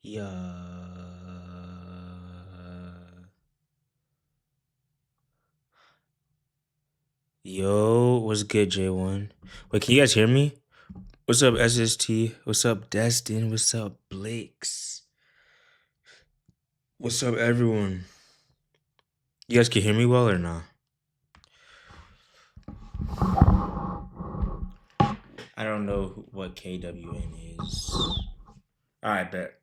Yeah. Yo, what's good, J1? Wait, can you guys hear me? What's up, SST? What's up, Destin? What's up, Blakes? What's up, everyone? You guys can hear me well or not? I don't know what KWN is. Alright, bet.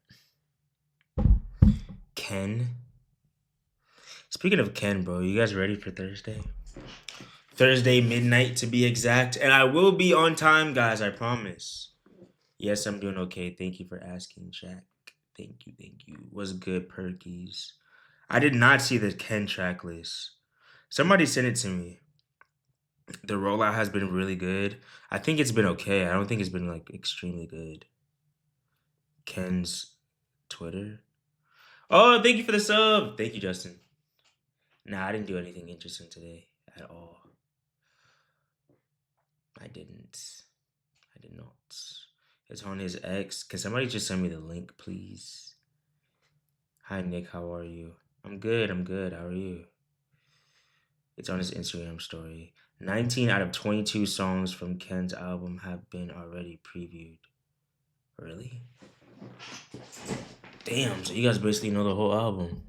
Ken? Speaking of Ken, bro, you guys ready for Thursday? Thursday midnight to be exact. And I will be on time, guys, I promise. Yes, I'm doing okay. Thank you for asking, Jack. Thank you, thank you. What's good, Perkies? I did not see the Ken track list. Somebody sent it to me. The rollout has been really good. I think it's been okay. I don't think it's been like extremely good. Ken's Twitter. Oh, thank you for the sub. Thank you, Justin. Nah, I didn't do anything interesting today at all. I didn't. I did not. It's on his ex. Can somebody just send me the link, please? Hi, Nick. How are you? I'm good. I'm good. How are you? It's on his Instagram story. 19 out of 22 songs from Ken's album have been already previewed. Really? Damn, so you guys basically know the whole album.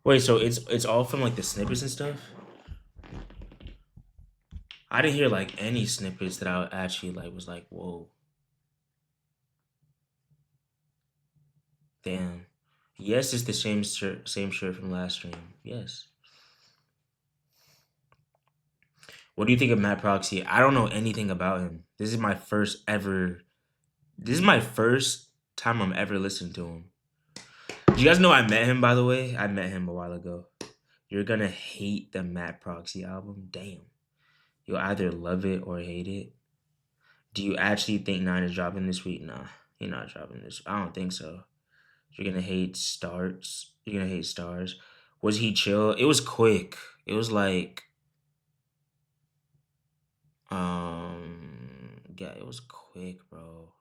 Wait, so it's all from like the snippets and stuff? I didn't hear like any snippets that I actually like was like, whoa. Damn. Yes, it's the same shirt from last stream. Yes. What do you think of Matt Proxy? I don't know anything about him. This is my first time I'm ever listening to him. Do you guys know I met him, by the way? I met him a while ago. You're gonna hate the Matt Proxy album? Damn. You'll either love it or hate it. Do you actually think 9 is dropping this week? Nah, he's not dropping this. I don't think so. You're gonna hate Stars. You're gonna hate Stars. Was he chill? It was quick. It was like, yeah, it was quick, bro.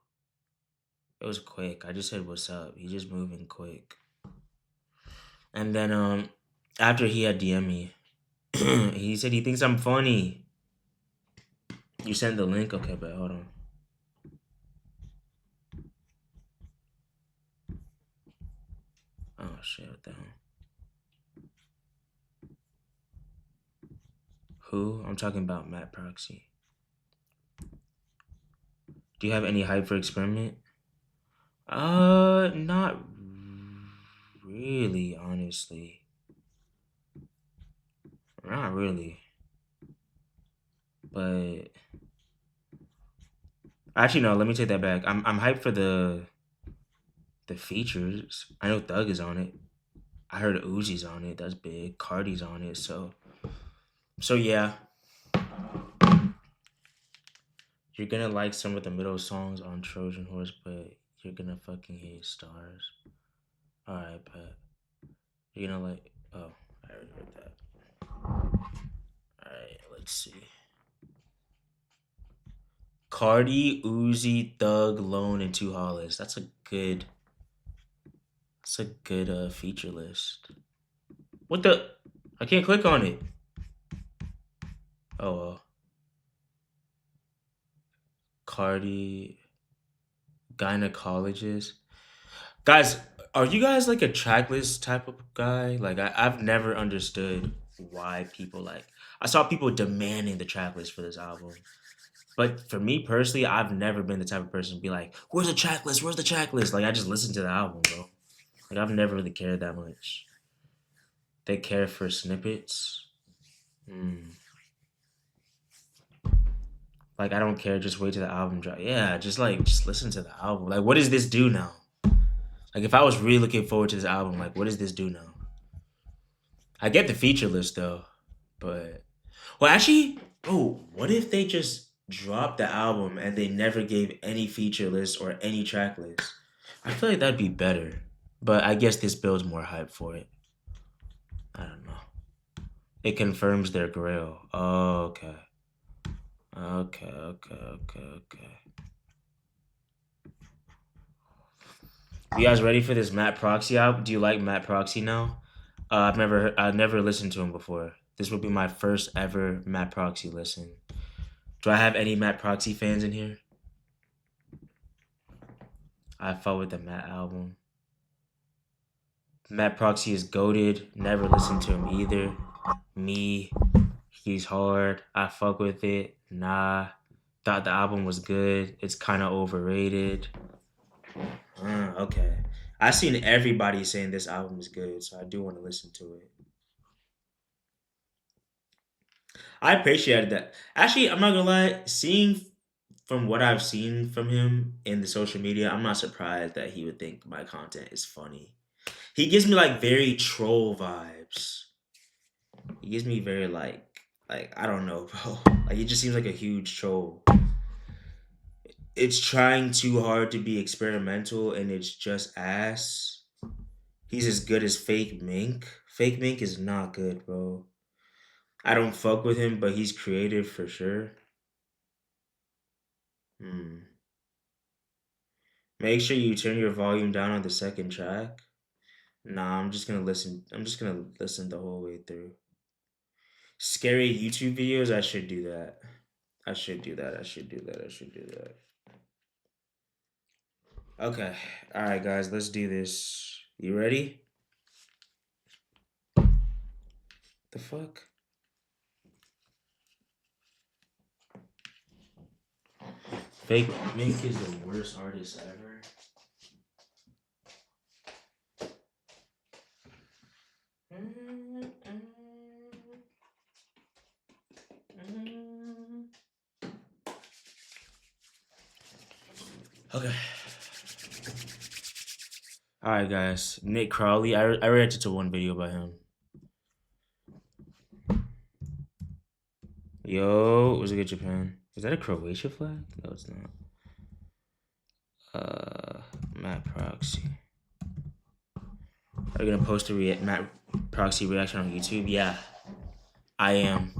It was quick. I just said, what's up? He's just moving quick. And then, after he had DM me, he said he thinks I'm funny. You sent the link? Okay, but hold on. Oh, shit, what the hell? Who? I'm talking about Matt Proxy. Do you have any hype for Experiment? Not really, honestly. Not really. But actually, no. Let me take that back. I'm hyped for the features. I know Thug is on it. I heard Uzi's on it. That's big. Cardi's on it. So yeah. You're gonna like some of the middle songs on Trojan Horse, but you're gonna fucking hate Stars. Alright, but you're gonna like. Oh, I already heard that. Alright, let's see. Cardi, Uzi, Thug, Lone, and 2 Hollis. That's a good feature list. What the? I can't click on it. Oh well. Cardi, gynecologist. Guys, are you guys like a tracklist type of guy? Like I've never understood why people like. I saw people demanding the tracklist for this album. But for me personally, I've never been the type of person to be like, where's the tracklist? Where's the tracklist? Like I just listen to the album, bro. Like I've never really cared that much. They care for snippets. Like I don't care, just wait till the album drop. Yeah, just listen to the album. Like what does this do now? Like if I was really looking forward to this album, like what does this do now? I get the feature list though, but well actually, what if they just dropped the album and they never gave any feature list or any track list? I feel like that'd be better. But I guess this builds more hype for it. I don't know. It confirms their grail. Oh, okay. Okay. You guys ready for this Matt PROXY album? Do you like Matt PROXY now? I've never listened to him before. This will be my first ever Matt PROXY listen. Do I have any Matt PROXY fans in here? I fuck with the Matt album. Matt PROXY is goated. Never listened to him either. Me, he's hard. I fuck with it. Nah. Thought the album was good. It's kind of overrated. Okay. I've seen everybody saying this album is good, so I do want to listen to it. I appreciated that. Actually, I'm not gonna lie. Seeing from what I've seen from him in the social media, I'm not surprised that he would think my content is funny. He gives me like very troll vibes. He gives me very like I don't know, bro. Like he just seems like a huge troll. It's trying too hard to be experimental and it's just ass. He's as good as Fake Mink. Fake Mink is not good, bro. I don't fuck with him, but he's creative for sure. Make sure you turn your volume down on the second track. Nah, I'm just gonna listen. I'm just gonna listen the whole way through. Scary YouTube videos, I should do that. I should do that. Okay. Alright, guys, let's do this. You ready? The fuck? Fake Mink is the worst artist ever. Okay. Alright, guys. Nick Crowley. I reacted to one video by him. Yo, was it good, Japan? Is that a Croatia flag? No, it's not. Matt PROXY. Are you gonna post a Matt PROXY reaction on YouTube? Yeah, I am.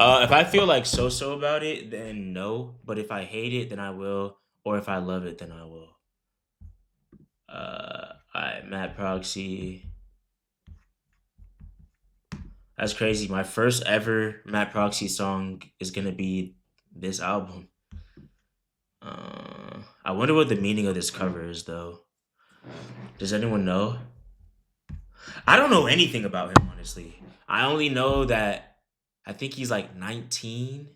If I feel like so about it, then no. But if I hate it, then I will. Or if I love it, then I will. Alright, Matt PROXY. That's crazy. My first ever Matt PROXY song is gonna be this album. I wonder what the meaning of this cover is, though. Does anyone know? I don't know anything about him, honestly. I only know that I think he's like 19.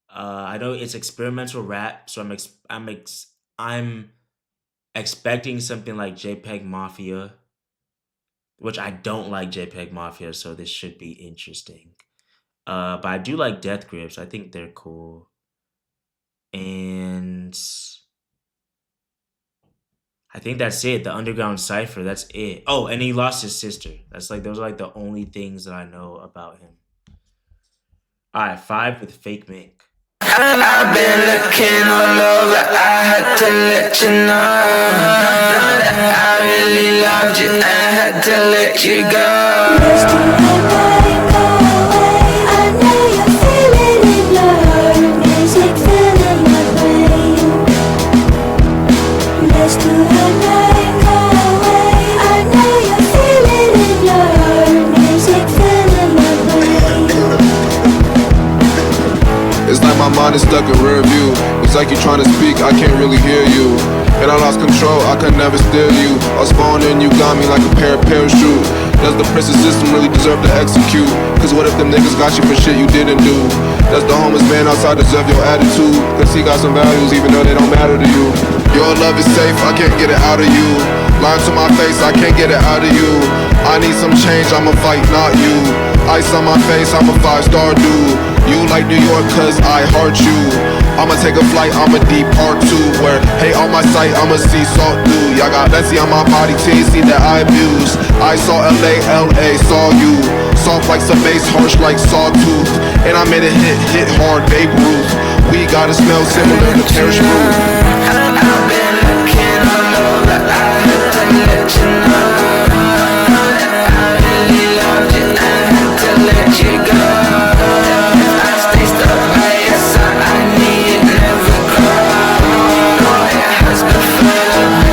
I know it's experimental rap, so I'm expecting something like JPEG Mafia, which I don't like JPEG Mafia, so this should be interesting. But I do like Death Grips. I think they're cool. And I think that's it. The Underground Cypher, that's it. Oh, and he lost his sister. Those are like the only things that I know about him. Alright, 5 with Fake Mink. I've been looking all over, I had to let you know I really loved you, I had to let you go. I know you're feeling in love, music filling my brain. Let's do a night, go away. I know you're feeling in love, music filling my brain. It's like my mind is stuck in rear view. It's like you're trying to speak, I can't really hear you. And I lost control, I could never steal you. I was falling in, you got me like a parachute. Does the prison system really deserve to execute? Cause what if them niggas got you for shit you didn't do? Does the homeless man outside deserve your attitude? Cause he got some values even though they don't matter to you. Your love is safe, I can't get it out of you. Lying to my face, I can't get it out of you. I need some change, I'ma fight, not you. Ice on my face, I'm a 5-star dude. You like New York cause I heart you. I'ma take a flight, I'ma depart too. Where, hey, on my sight, I'ma see salt dude. Y'all got Betsy on my body, THC that I abuse. I saw LA, LA, saw you. Soft like some bass, harsh like sawtooth. And I made it hit hard, Babe Ruth. We gotta smell similar to Parish Fruit. I've been looking all over, I had to let you know I really loved you, I had to let you go. I stay stuck by your side, I need it, never grow. It has been fun.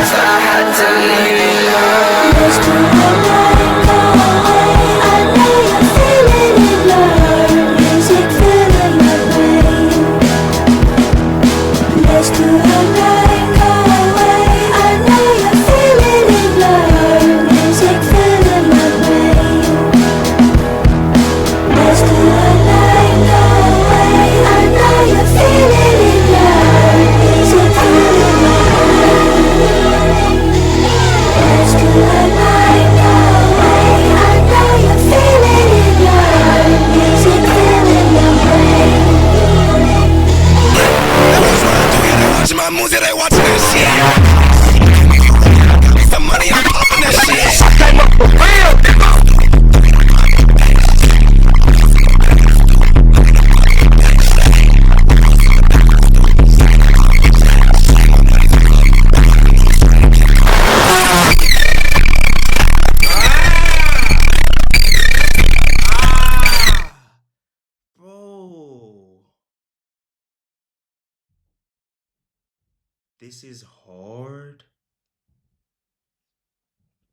This is hard.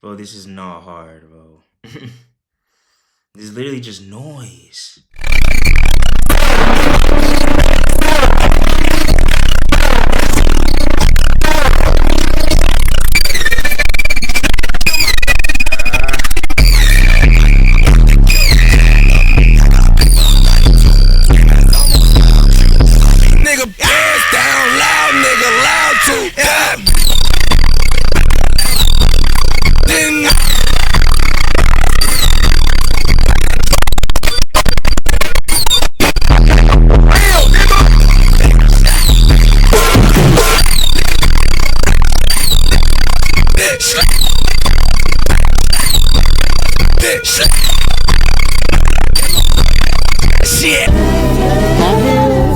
Bro, this is not hard, bro. This is literally just noise. Shit.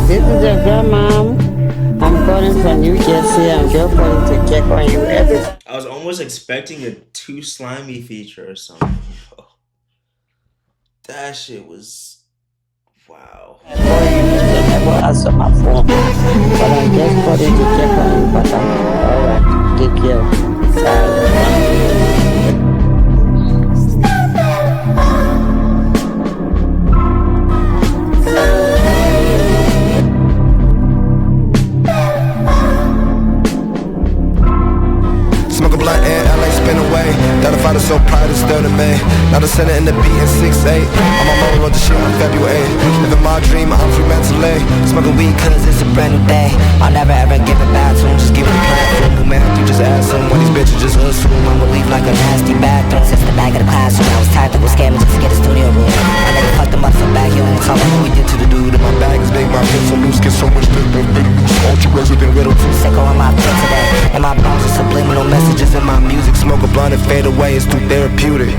This is your grandmom. I'm calling from New Jersey. I'm just calling to check on you. I was almost expecting a Too Slimy feature or something. That shit was wow. I never answer my phone, but I'm just calling to check on you. But I'm alright. Take care. Smoke a blunt and LA spin away. That if I was so proud it's still to me. Not a center in the beat in 6'8". I'm on my road to shit in February. Living my dream, I'm free mentally. Smoking weed cause it's a brand new day. I'll never ever give it back to him, just give it a platform. Who man, you just ask him when these bitches just assume I'ma leave like a nasty bathroom. Since the back of the classroom, I was tactical scamming just to get a studio room. I never fucked them up so bad, you won't tell me what we did to the dude. And my bag is big, my pits so loose, get so much dick, but been loose. Ultra resident, riddle too sick on my foot today. And my bones are subliminal messages in my music. Smoke a blunt and fade away, it's too therapeutic.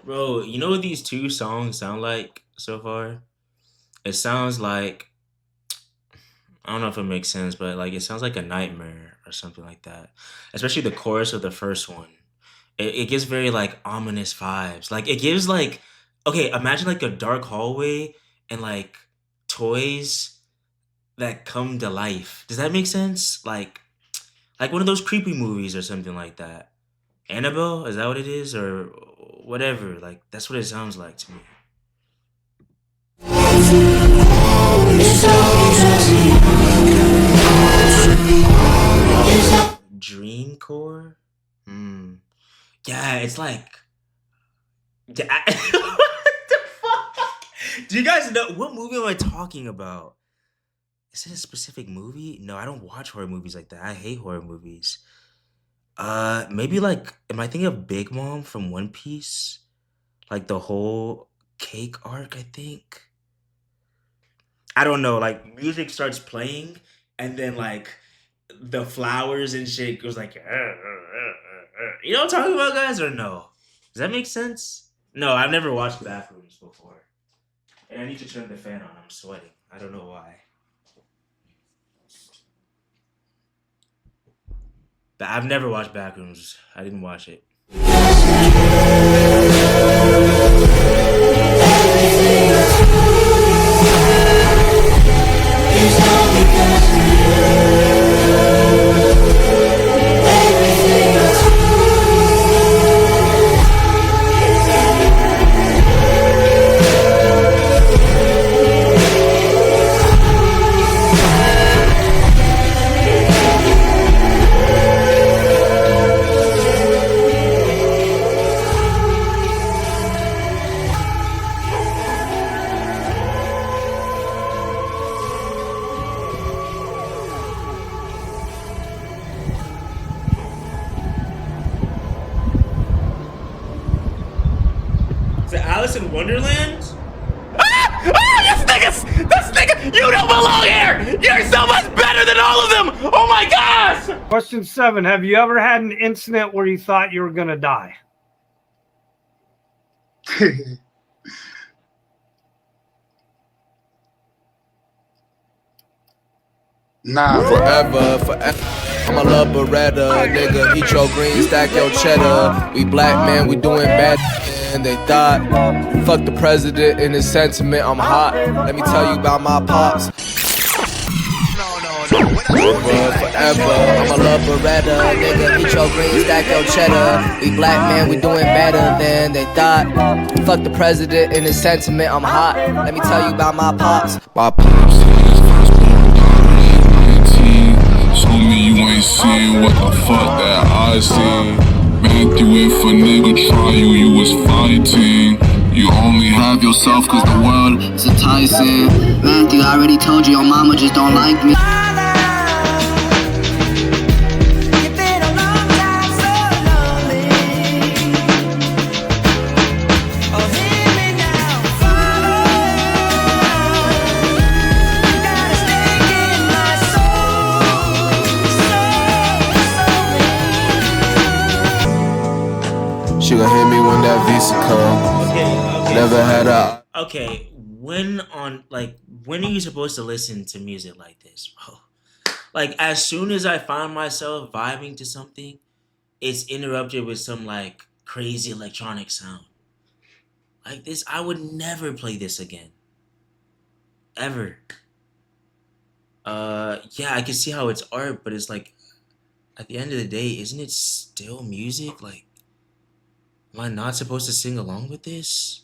Bro, you know what these two songs sound like so far? It sounds like, I don't know if it makes sense, but like it sounds like a nightmare or something like that. Especially the chorus of the first one. It gives very like ominous vibes. Like it gives like, okay, imagine like a dark hallway and like toys that come to life. Does that make sense? Like one of those creepy movies or something like that. Annabelle, is that what it is? Or whatever. Like that's what it sounds like to me. Dreamcore? Yeah, it's like, yeah. What the fuck? Do you guys know what movie am I talking about? Is it a specific movie? No, I don't watch horror movies like that. I hate horror movies. Maybe like, am I thinking of Big Mom from One Piece? Like the whole cake arc, I think. I don't know. Like music starts playing, and then like the flowers and shit goes like, you know what I'm talking about, guys, or no? Does that make sense? No, I've never watched Bathrooms before, and I need to turn the fan on. I'm sweating. I don't know why. But I've never watched Backrooms. I didn't watch it. Is it Alice in Wonderland? This nigga This nigga, you don't belong here! You're so much better than all of them! Oh my gosh! Question 7. Have you ever had an incident where you thought you were going to die? Nah. Forever. I'm a love Beretta, nigga. Eat your green, stack your cheddar. We black man, we doing bad. And they thought, fuck the president and his sentiment. I'm hot. Let me tell you about my pops. Forever. I'm a love Beretta, nigga. Eat your green, stack your cheddar. We black man, we doing better than they thought. Fuck the president and his sentiment. I'm hot. Let me tell you about my pops. My pops. Told me you ain't seen what the fuck that I seen. Matthew, if a nigga try you, you was fighting. You only have yourself cause the world is enticing. Matthew, I already told you your mama just don't like me. She gon' hit me when that visa come. Okay. Never had a. Okay, when are you supposed to listen to music like this, bro? Like, as soon as I find myself vibing to something, it's interrupted with some like crazy electronic sound. Like this, I would never play this again. Ever. Yeah, I can see how it's art, but it's like, at the end of the day, isn't it still music? Like, am I not supposed to sing along with this?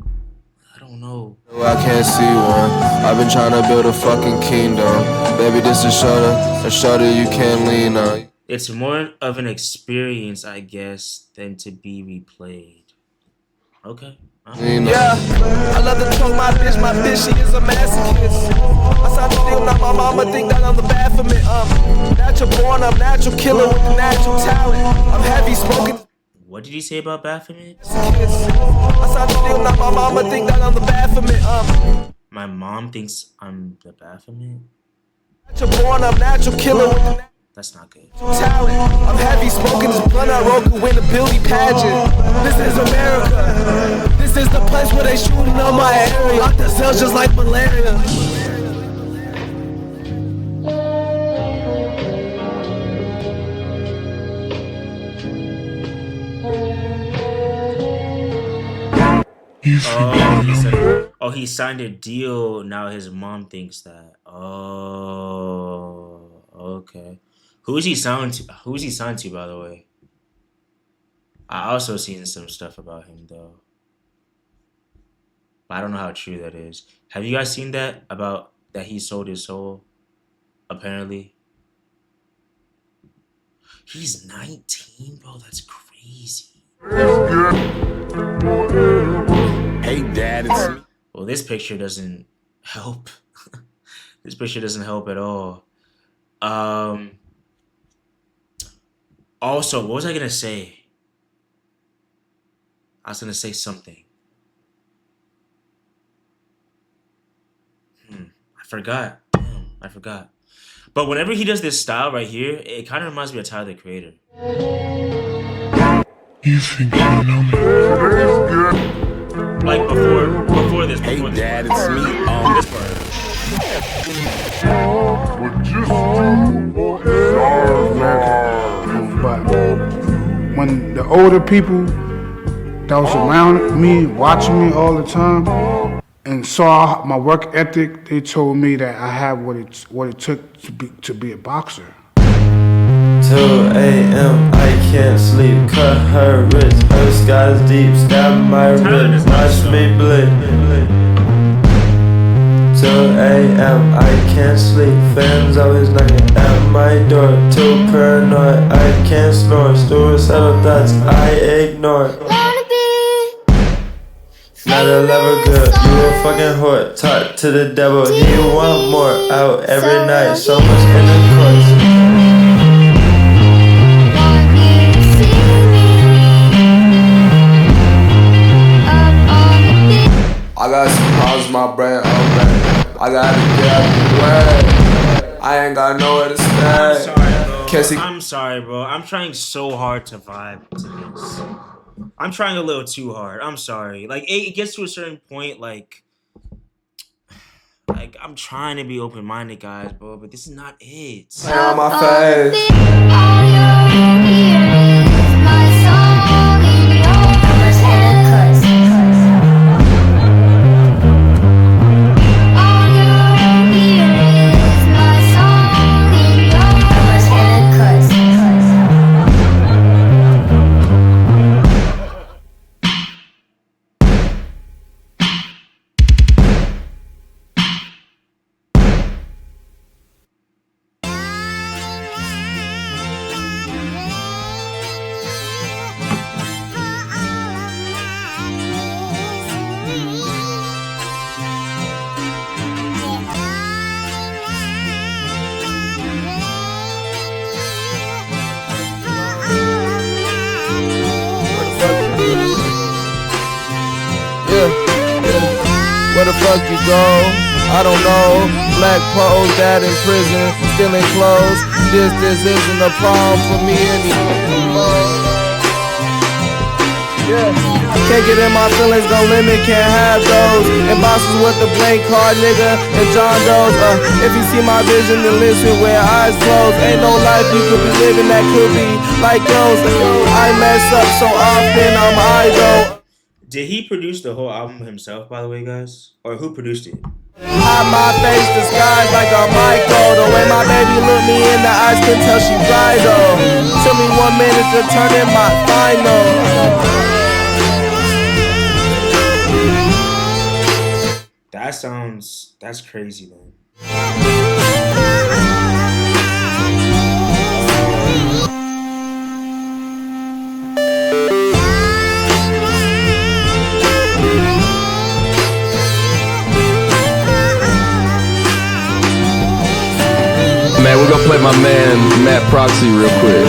I don't know. I can't see one. I've been trying to build a fucking kingdom. Baby, this is a shoulder you can't lean on. It's more of an experience, I guess, than to be replayed. Okay. Yeah, I love to talk my bitch, she is a masochist. I signed a deal, now my mama think that I'm the bad for me. Natural born, I'm natural killer with the natural talent. I'm heavy smoking. What did he say about Baphomet? I signed a deal, now my mama think that I'm the bad for me. My mom thinks I'm the Baphomet? Natural born, I'm natural killer with the That's not good. talent. I'm heavy smoking this blunt I roll could win a beauty pageant. This is America. This is the place where they shooting on my area. Lock the cells just like malaria. He signed a deal. Now his mom thinks that. Oh, okay. Who's he signed to? Who's he signed to, by the way? I also seen some stuff about him though. But I don't know how true that is. Have you guys seen that about that he sold his soul? Apparently. He's 19, bro. That's crazy. Hey, Dad, it's me. Well, this picture doesn't help. This picture doesn't help at all. Also, what was I gonna say? I was gonna say something. I forgot. Damn, I forgot. But whenever he does this style right here, it kind of reminds me of Tyler the Creator. You think you know me? Like before this. Hey, Before Dad, this it's me. this part. But when the older people that was around me, watching me all the time, and saw my work ethic, they told me that I had what it took to be a boxer. 2 a.m. I can't sleep, cut her wrist, her sky's deep, stab my wrist, watch me bleed. 2 a.m. I can't sleep, fans always knocking at my door, too paranoid, I can't snore, suicidal thoughts I ignore. Not a lover girl, you a fucking whore, talk to the devil, he want more, out every night, so much intercourse. I got some problems with my brain, okay. I gotta get out of the way. I ain't got nowhere to stay. I'm sorry, bro. I'm trying so hard to vibe to this. I'm trying a little too hard. I'm sorry. Like it gets to a certain point, like I'm trying to be open-minded, guys, bro, but this is not it. Play on my face. Where the fuck you go? I don't know. Black pose, dad in prison, stealing clothes. This isn't a problem for me anymore. Yeah. Can't get in my feelings, no limit, can't have those. And bosses with the blank card, nigga, and John Doe's. If you see my vision, then listen with eyes closed. Ain't no life you could be living that could be like yours. I mess up so often, I'm idle. Did he produce the whole album himself, by the way, guys? Or who produced it? Hide my face disguised like a Michael. The way my baby looked me in the eyes, couldn't tell she bridal. Took me 1 minute to turn in my final. That's crazy, man. Man, we're gonna play my man Matt Proxy real quick.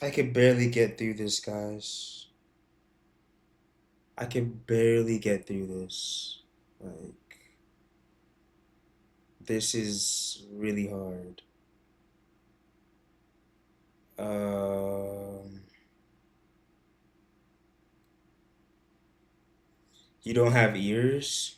I can barely get through this, guys. I can barely get through this. Like, this is really hard. You don't have ears?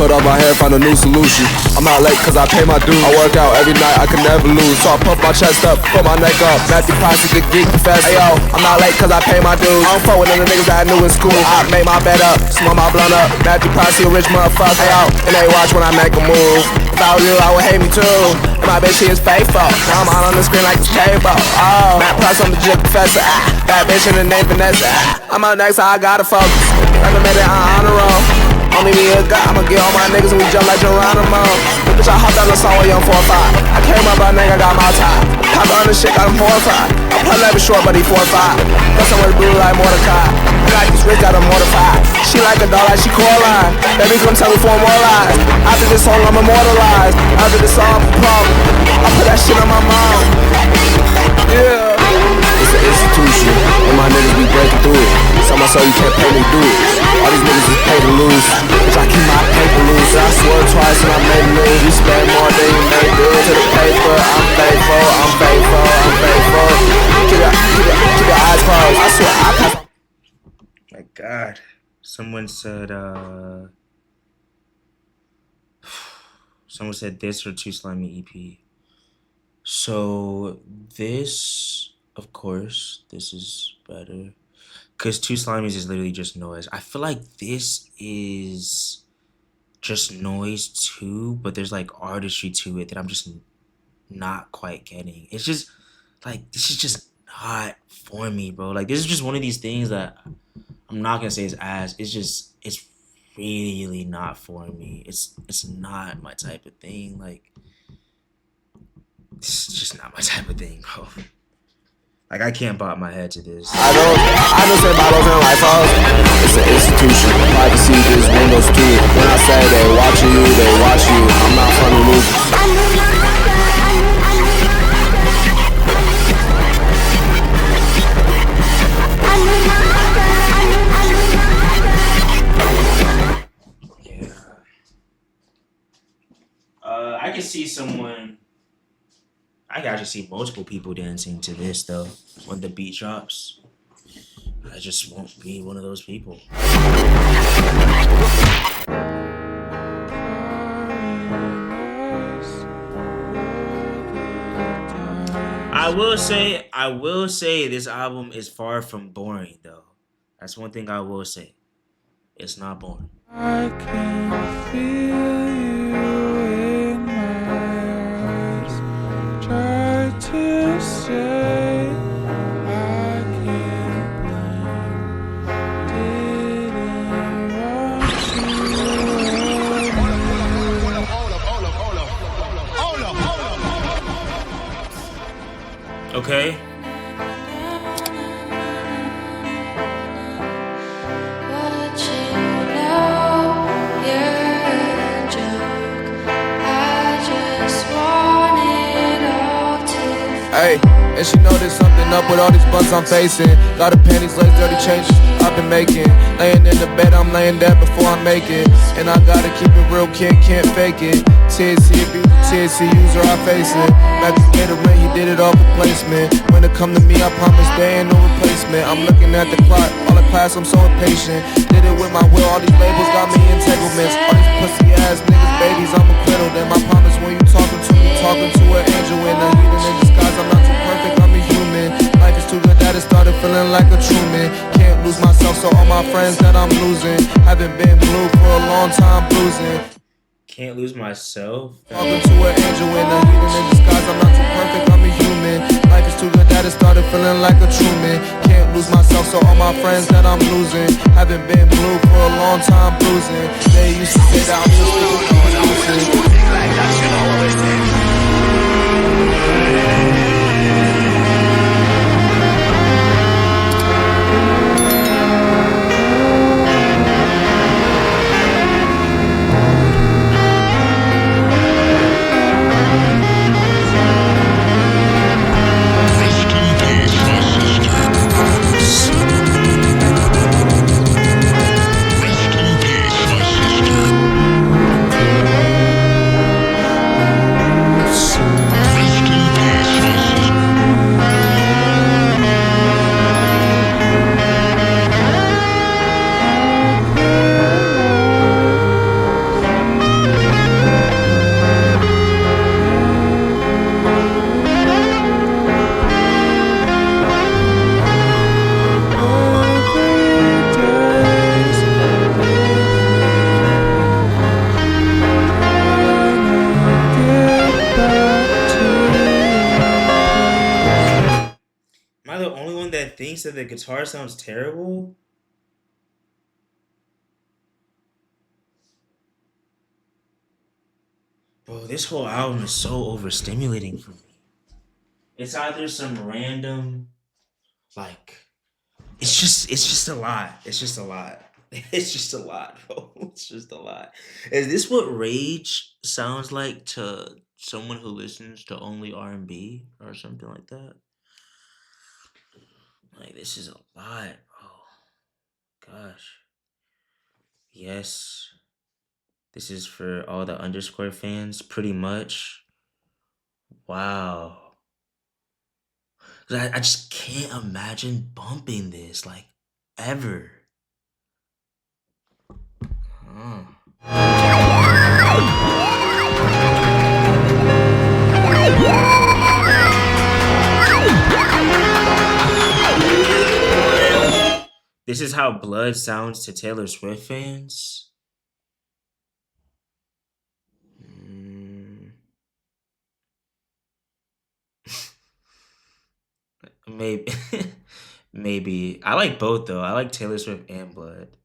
Cut off my hair, find a new solution. I'm not late cause I pay my dues. I work out every night, I can never lose. So I puff my chest up, put my neck up. Matthew Posse, the geek professor. Hey yo, I'm not late cause I pay my dues. I don't fuck with none of the niggas that I knew in school. I make my bed up, smoke my blunt up. Matthew Posse, a rich motherfucker. Hey yo, and they watch when I make a move. If I was you, I would hate me too. My bitch, she is faithful. Now I'm out on the screen like it's cable. Oh, Matt Price, I'm the jig professor. Bad bitch in the name Vanessa. I'm up next, so I gotta focus. Recommended on honor roll. Only me a guy, I'ma get all my niggas and we jump like Geronimo. The bitch, I hopped on the song with Young 4-5. I came up, but nigga got my tie. Pop on the shit, got him horrified. I play level short, but he 4-5. Got somewhere to blue like Mordecai. I got these rich, got him mortified. She like a dog, like she Coraline. Baby, come tell me 4 more lies. After this song, I'm immortalized. After this song, I'm a problem. I put that shit on my mom. Yeah. It's an institution, and my niggas be breaking through it. Tell my soul you can't pay me do it. All these niggas is paid to lose. Bitch, I keep my paper loose. I swore twice and I made a move. You spend more than you make do to the paper. I'm faithful, I'm faithful, I'm faithful. Keep your eyes closed. I swear I pass. My God. Someone said this or Too Slimy EP. So this, of course, this is better. Because Too Slimies is literally just noise. I feel like this is just noise too, but there's like artistry to it that I'm just not quite getting. It's just like, this is just not for me, bro. Like, this is just one of these things that I'm not gonna say is ass. It's really not for me. It's not my type of thing. Like, it's just not my type of thing, bro. Like, I can't bop my head to this. I don't say bottles and life house. It's an institution. Privacy, there's windows to it. When I say they watching you, they watch you. I'm not funny losers. I can see someone. I can actually see multiple people dancing to this though when the beat drops. I just won't be one of those people. I will say this album is far from boring though. That's one thing I will say. It's not boring. I can feel you in my eyes. Try to say I can't blame. Didn't want you. Okay. Hey, And she know there's something up with all these bumps I'm facing. Lot of panties, legs, dirty changes I've been making. Laying in the bed, I'm laying there before I make it. And I gotta keep it real, can't fake it. THC abuse, THC user, I face it. Back to get a rent, he did it all for placement. When it come to me, I promise there ain't no replacement. I'm looking at the clock, all the class, I'm so impatient. Did it with my will, all these labels got me entanglements. All these pussy ass niggas, babies, I'm acquittal them. I promise when you talking to me, talking to an angel in a heathen in disguise. I'm not too perfect, I'm a human. Life is too good that it started feeling like a Truman. Can't lose myself, so all my friends that I'm losing. Haven't been blue for a long time, bruising. Can't lose myself. Talking to an angel in a heathen in disguise. I'm not too perfect, I'm a human. Life is too good that it started feeling like a Truman. Can't lose myself, so all my friends that I'm losing. Haven't been blue for a long time, bruising. They used to say that I'm just losing. Am I the only one that thinks that the guitar sounds terrible? Bro, this whole album is so overstimulating for me. It's either some random, like, it's just a lot. It's just a lot. It's just a lot, bro. It's just a lot. Is this what rage sounds like to someone who listens to only R&B or something like that? Like, this is a lot, bro. Gosh. Yes. This is for all the underscore fans, pretty much. Wow. 'Cause I just can't imagine bumping this, like, ever. This is how Blood sounds to Taylor Swift fans. Maybe. Maybe. I like both, though. I like Taylor Swift and Blood.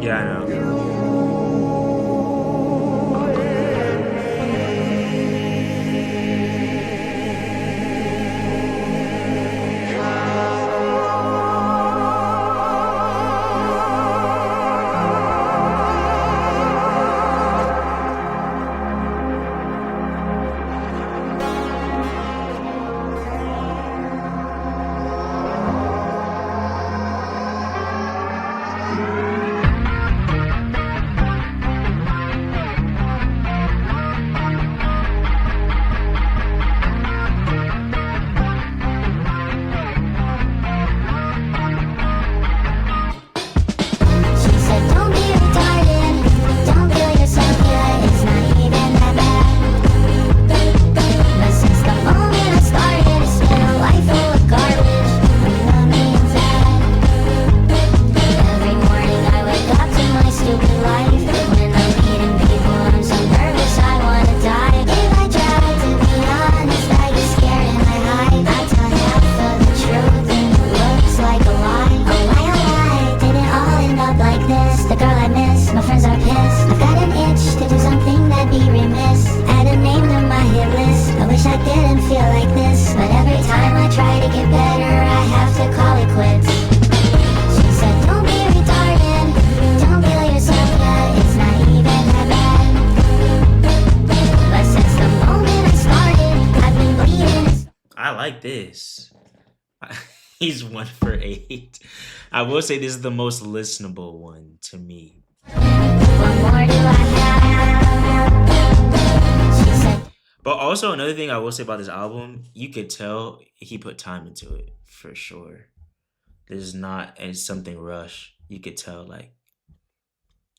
Yeah, I know. He's 1 for 8. I will say this is the most listenable one to me. But also another thing I will say about this album, you could tell he put time into it for sure. There's not something rush. You could tell like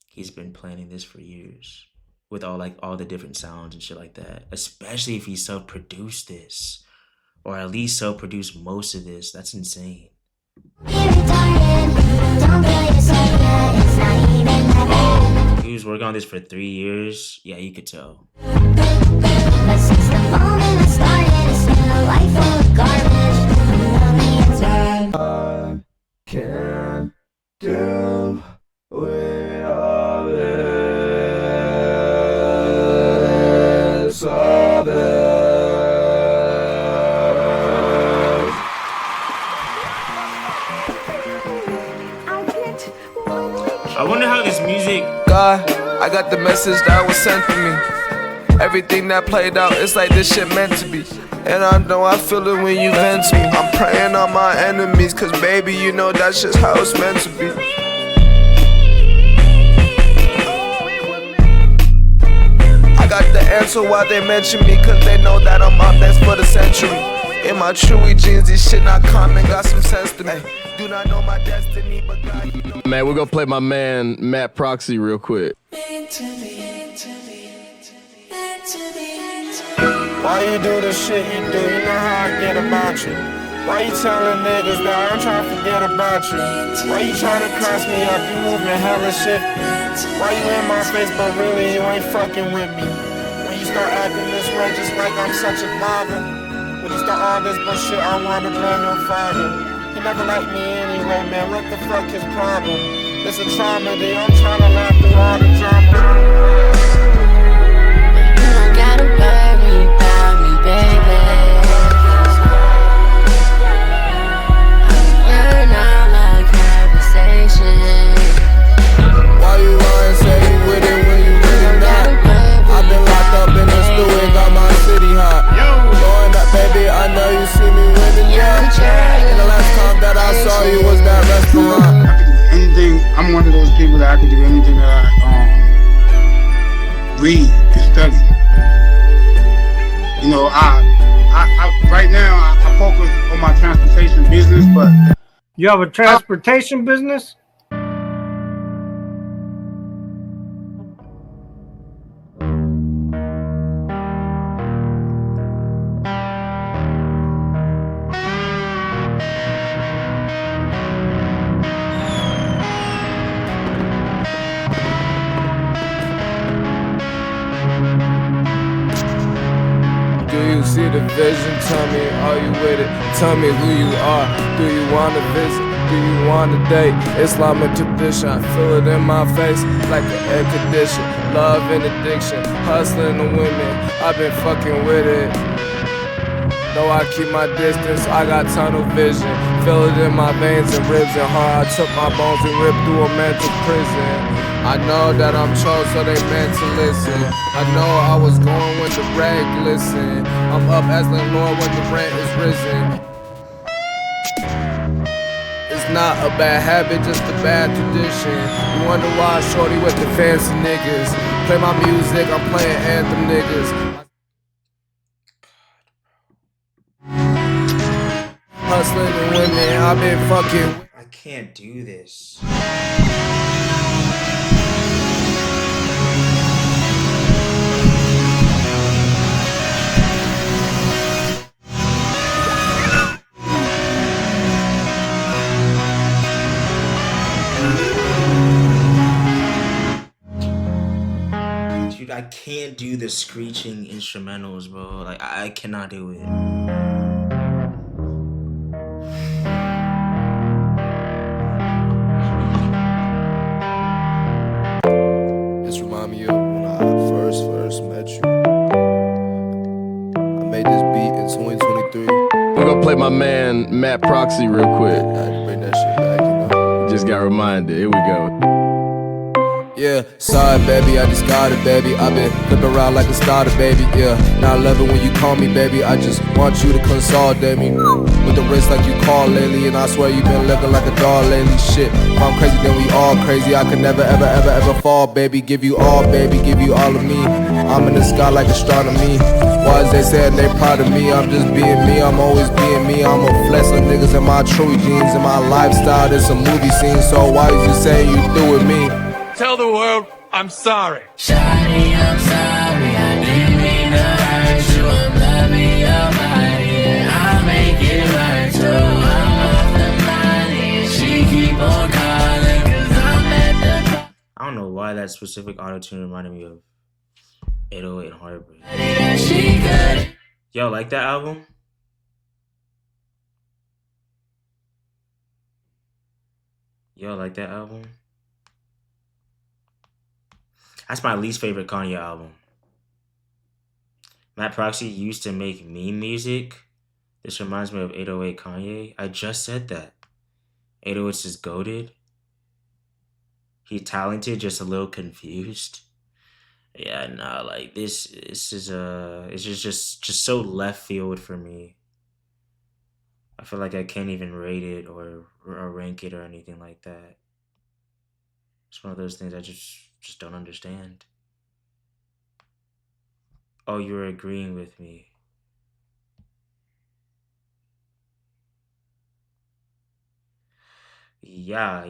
he's been planning this for years with all the different sounds and shit like that. Especially if he self-produced this, or at least self-produced most of this. That's insane. Oh, he was working on this for 3 years. Yeah, you could tell. But since the moment I started, it's been a life full of garbage. I can't do with all this, all this. I wonder how this music. God, I got the message that was sent to me. Everything that played out, it's like this shit meant to be. And I know I feel it when you vent to me. I'm praying on my enemies, cause baby, you know that's just how it's meant to be. I got the answer why they mention me, cause they know that I'm up next for the century. In my Chewy jeans, this shit not common, got some sense to me. Do not know my destiny, but God, you know. Man, we're gonna play my man Matt PROXY real quick. Why you do the shit you do? You know how I get about you. Why you telling niggas that I'm trying to forget about you? Why you trying to cross me up? You moving hella shit. Why you in my face but really you ain't fucking with me? When you start acting this way just like I'm such a bother. When you start all this bullshit, I wanna blame your father. He never liked me anyway, man. What the fuck his problem? It's a trauma, dude. I'm trying to laugh through all the drama. You don't gotta worry about me, baby. Learn all my conversation. Why you lying, say you with it when you really not? I've been locked up in the stew and got my city hot. Going up, baby, I know you see me winning now. And the last time that I saw you was that restaurant. I could do anything. I'm one of those people that I could do anything that I read and study. You know, I right now I focus on my transportation business, but you have a transportation business? See the vision, tell me, are you with it? Tell me who you are, do you wanna visit? Do you wanna date? Islamic tradition, I feel it in my face like an air condition. Love and addiction, hustling the women, I've been fucking with it. No, I keep my distance, I got tunnel vision. Feel it in my veins and ribs and heart. I took my bones and ripped through a mental prison. I know that I'm chose, so they meant to listen. I know I was going when the rag glisten. I'm up as landlord when the rent is risen. It's not a bad habit, just a bad tradition. You wonder why I shorty with the fancy niggas. Play my music, I'm playing anthem niggas. Hustling the women, I've been fucking. I can't do this. Dude, I can't do the screeching instrumentals, bro. Like, I cannot do it. This remind me of when I first met you. I made this beat in 2023. We're gonna play my man Matt PROXY real quick. I had to bring that shit back, you know. Just got reminded. Here we go. Yeah, sorry baby, I just got it baby. I been flipping around like a starter baby, yeah. Now I love it when you call me baby. I just want you to consolidate me with the wrist like you call lately. And I swear you been looking like a doll lately. Shit, if I'm crazy then we all crazy. I could never ever ever ever fall baby. Give you all baby, give you all of me. I'm in the sky like astronomy. Why is they saying they proud of me? I'm just being me, I'm always being me. I'm a flex on niggas in my true jeans. And my lifestyle, there's some movie scenes. So why is you saying you through with me? Tell the world I'm sorry. Shawty, I'm sorry, I didn't mean to hurt you. I'm loving your body, and I'll make it right too. I'm off the money, and she keep on calling, 'cause I'm at the top. I don't know why that specific auto-tune reminded me of 808 and Heartbreak. Yo, like that album? Yo, like that album? That's my least favorite Kanye album. Matt Proxy used to make meme music. This reminds me of 808 Kanye. I just said that. 808's is goated. He's talented, just a little confused. Yeah, nah, like this is it's just so left field for me. I feel like I can't even rate it or rank it or anything like that. It's one of those things I just don't understand. Oh, you're agreeing with me. Yeah,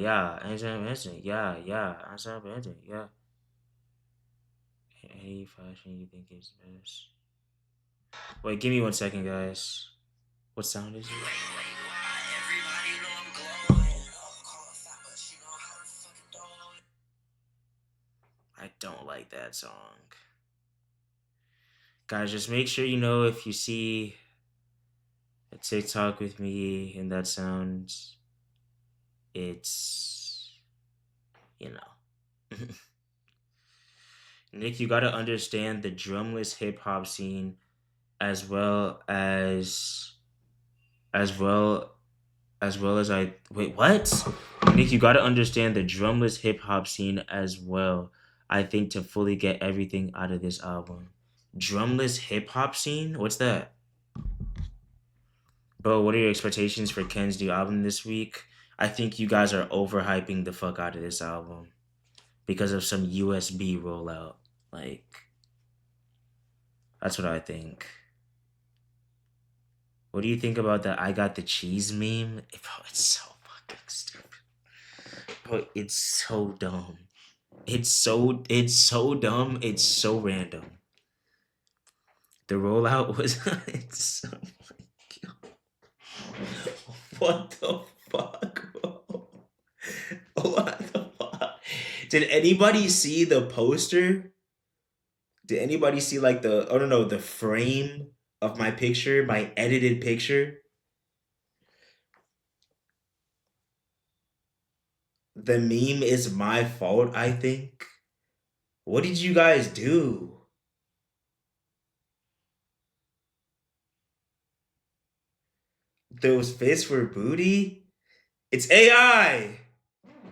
answer, yeah, answer, yeah. Any fashion you think is best? Wait, give me 1 second, guys. What sound is it? I don't like that song. Guys, just make sure you know if you see a TikTok with me and that sounds, it's, you know. Nick, you gotta understand the drumless hip hop scene as well as I wait, what? Nick, you gotta understand the drumless hip hop scene as well, I think, to fully get everything out of this album. Drumless hip hop scene? What's that? Bro, what are your expectations for Ken's new album this week? I think you guys are overhyping the fuck out of this album because of some USB rollout. Like, that's what I think. What do you think about that I got the cheese meme? Bro, it's so fucking stupid. Bro, it's so dumb. It's so dumb. It's so random. The rollout was it's so what the fuck, bro? What the fuck? Did anybody see the poster? Did anybody see like the frame of my picture, my edited picture? The meme is my fault, I think. What did you guys do? Those fists were booty? It's AI!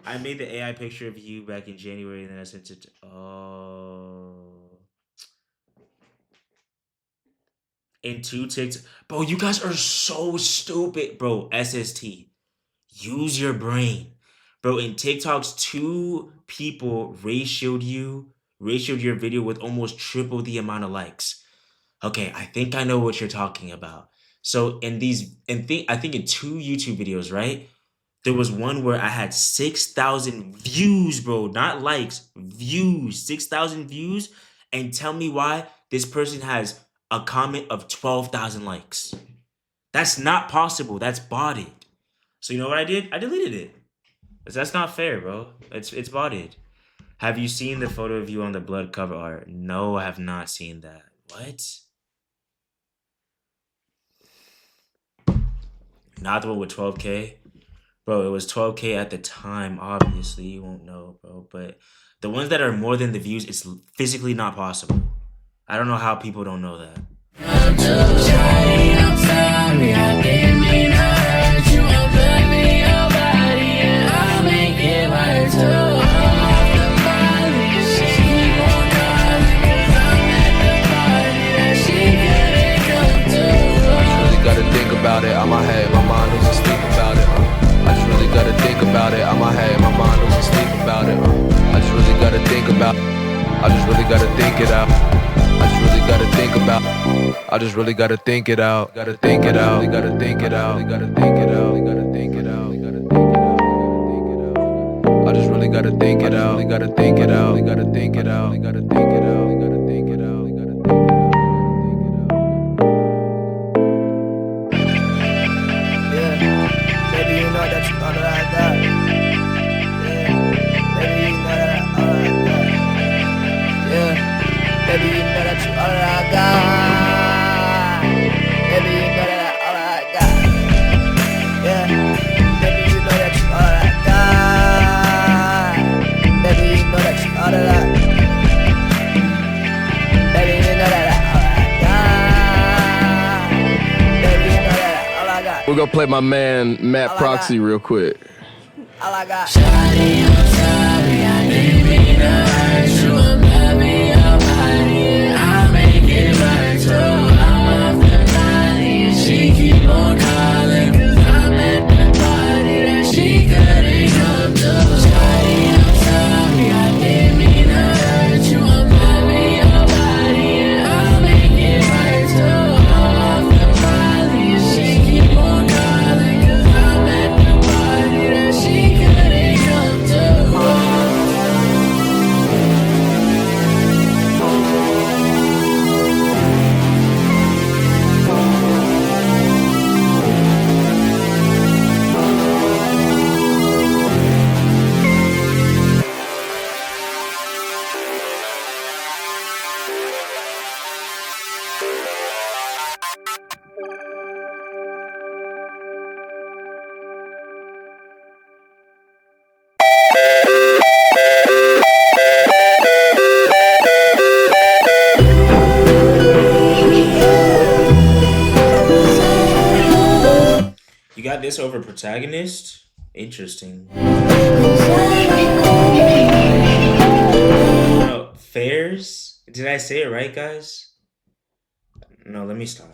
I made the AI picture of you back in January and then I sent it to... Oh... In 2 TikToks. Bro, you guys are so stupid. Bro, SST. Use your brain. Bro, in TikToks, 2 people ratioed your video with almost triple the amount of likes. Okay, I think I know what you're talking about. So I think in 2 YouTube videos, right? There was one where I had 6,000 views, bro. Not likes, views. 6,000 views. And tell me why this person has a comment of 12,000 likes. That's not possible. That's botted. So you know what I did? I deleted it. That's not fair, bro. It's botted. Have you seen the photo of you on the blood cover art? No, I have not seen that. What? Not the one with 12K? Bro, it was 12K at the time, obviously. You won't know, bro. But the ones that are more than the views, it's physically not possible. I don't know how people don't know that. I'm sorry, I didn't mean to hurt you. I'm loving your body, and I'll make it right too. I'm off the about it. I'm ahead, my mind losing sleep about it. I just really gotta think about it. I just really gotta think it out. I just really gotta think about it. I just really gotta think it out. Gotta think it out. Gotta think it out. Gotta think it out. Gotta think it out. Gotta think it out. I just really gotta think it out. Gotta think it out. Gotta think it out. Gotta think it out. Gotta think it out. Gotta think it out. Baby, you know that you all that I got. Yeah, baby, you know that all I got. Yeah, baby, you know that you all that I got. Baby, you know that all I got. Yeah, baby, you know that you all that I got. Baby, you know that you all that I got. Baby, you know that all I got. Baby, you know that all I got. We're gonna play my man Matt PROXY real quick. All I got. Shawty, I'm sorry, I didn't mean to hurt you. I'm loving your body, I'll make it right too. I'm off the body and she keep on calling, 'cause I'm at the party that she couldn't come to. Shawty, I'm sorry, I didn't mean to hurt you. I'm loving your body and I'll make it right too. I'm off the body and she keep on calling, 'cause I'm at the party that she couldn't come to. You got this over Protagonist? Interesting. No, Fairs? Did I say it right, guys? No, let me stop.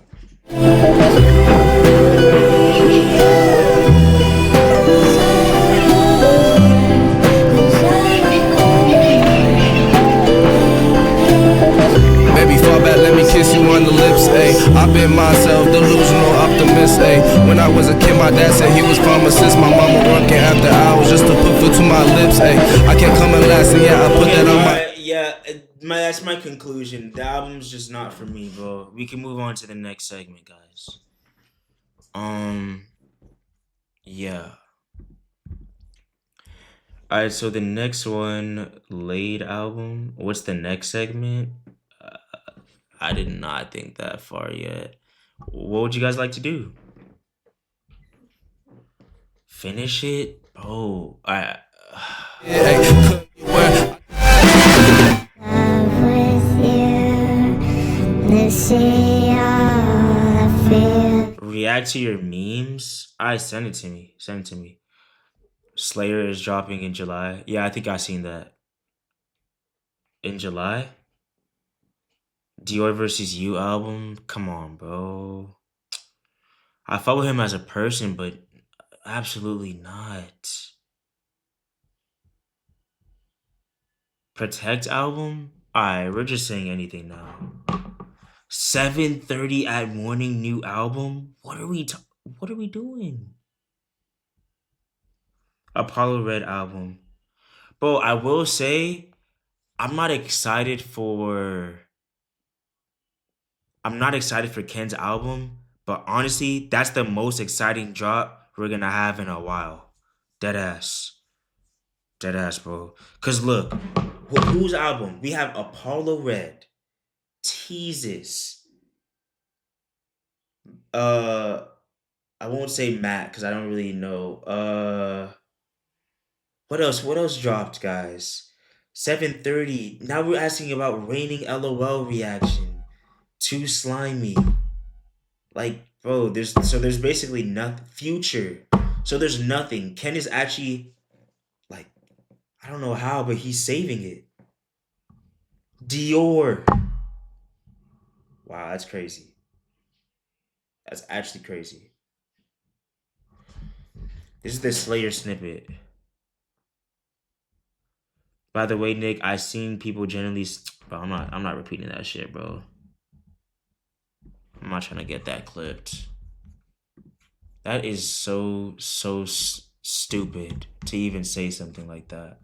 Baby, fall back, let me kiss you on the lips, ayy. I've been myself, delusional optimist, ayy. When I was a kid, my dad said he was pharmacist. My mama working after hours just to put food to my lips, ayy. I can't come in last, and yeah, I put that on my... That's my conclusion. The album's just not for me, bro. We can move on to the next segment, guys. Yeah. Alright, so the next one, Laid album. What's the next segment? I did not think that far yet. What would you guys like to do? Finish it? Oh, alright. React to your memes? Alright, send it to me. Send it to me. Slayer is dropping in July. Yeah, I think I seen that. In July? Dior vs. You album? Come on, bro. I follow him as a person, but absolutely not. Protect album? Alright, we're just saying anything now. 7:30 at morning, new album? What are we doing? Apollo Red album. Bro, I will say I'm not excited for Ken's album, but honestly, that's the most exciting drop we're gonna have in a while. Deadass, bro. Cause look, whose album? We have Apollo Red, Teases. I won't say Matt because I don't really know. What else dropped, guys? 7:30. Now we're asking about Raining LOL reaction. Too Slimy. Like, bro, there's basically nothing. Future. So there's nothing. Ken is actually, like, I don't know how, but he's saving it. Dior. Wow, that's crazy. That's actually crazy. This is the Slayer snippet. By the way, Nick, I seen people generally. Bro, I'm not repeating that shit, bro. I'm not trying to get that clipped. That is so stupid to even say something like that.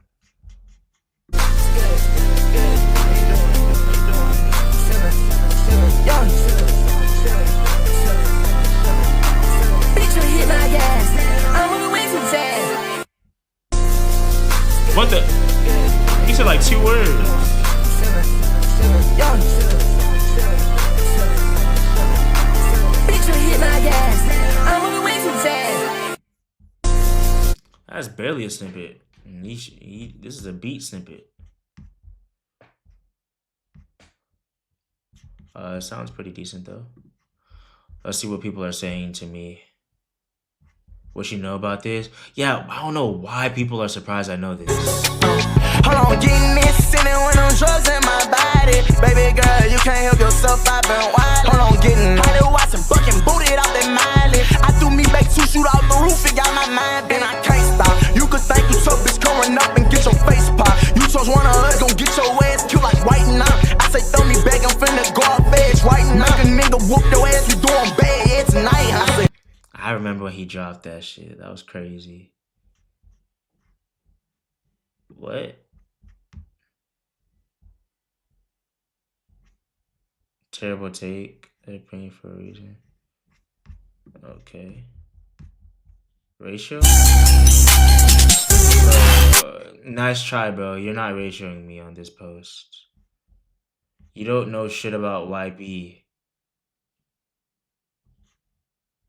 What the? He said like 2 words. That's barely a snippet. This is a beat snippet. It sounds pretty decent though. Let's see what people are saying to me. What you know about this? Yeah, I don't know why people are surprised I know this. Hold on, getting this, sitting with them drugs in my body. Baby girl, you can't help yourself, I've been wild. Hold on, getting high to watch some fucking booted out that mileage. I threw me back 2 shoot out the roof, it got my mind, and I can't stop. You could think you tough, bitch, coming up and get your face popped. You chose one of us, gon' get your ass killed like white now. I say throw me back, I'm finna go off edge right now. Make a nigga whoop your ass, we doing bad tonight. I say. I remember when he dropped that shit. That was crazy. What? Terrible take. They're paying for a reason. Okay. Ratio? Nice try, bro. You're not ratioing me on this post. You don't know shit about YB.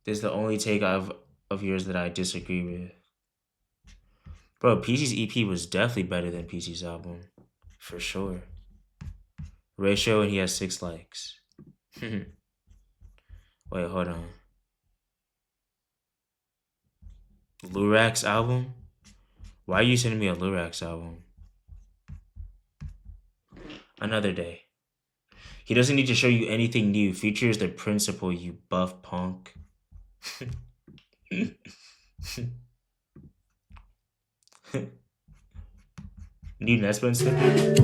This is the only take of yours that I disagree with. Bro, PC's EP was definitely better than PC's album. For sure. Ratio, and he has 6 likes. Wait, hold on. Lurax album? Why are you sending me a Lurax album? Another day. He doesn't need to show you anything new. Future is the principle, you buff punk. New Nesbin snippet?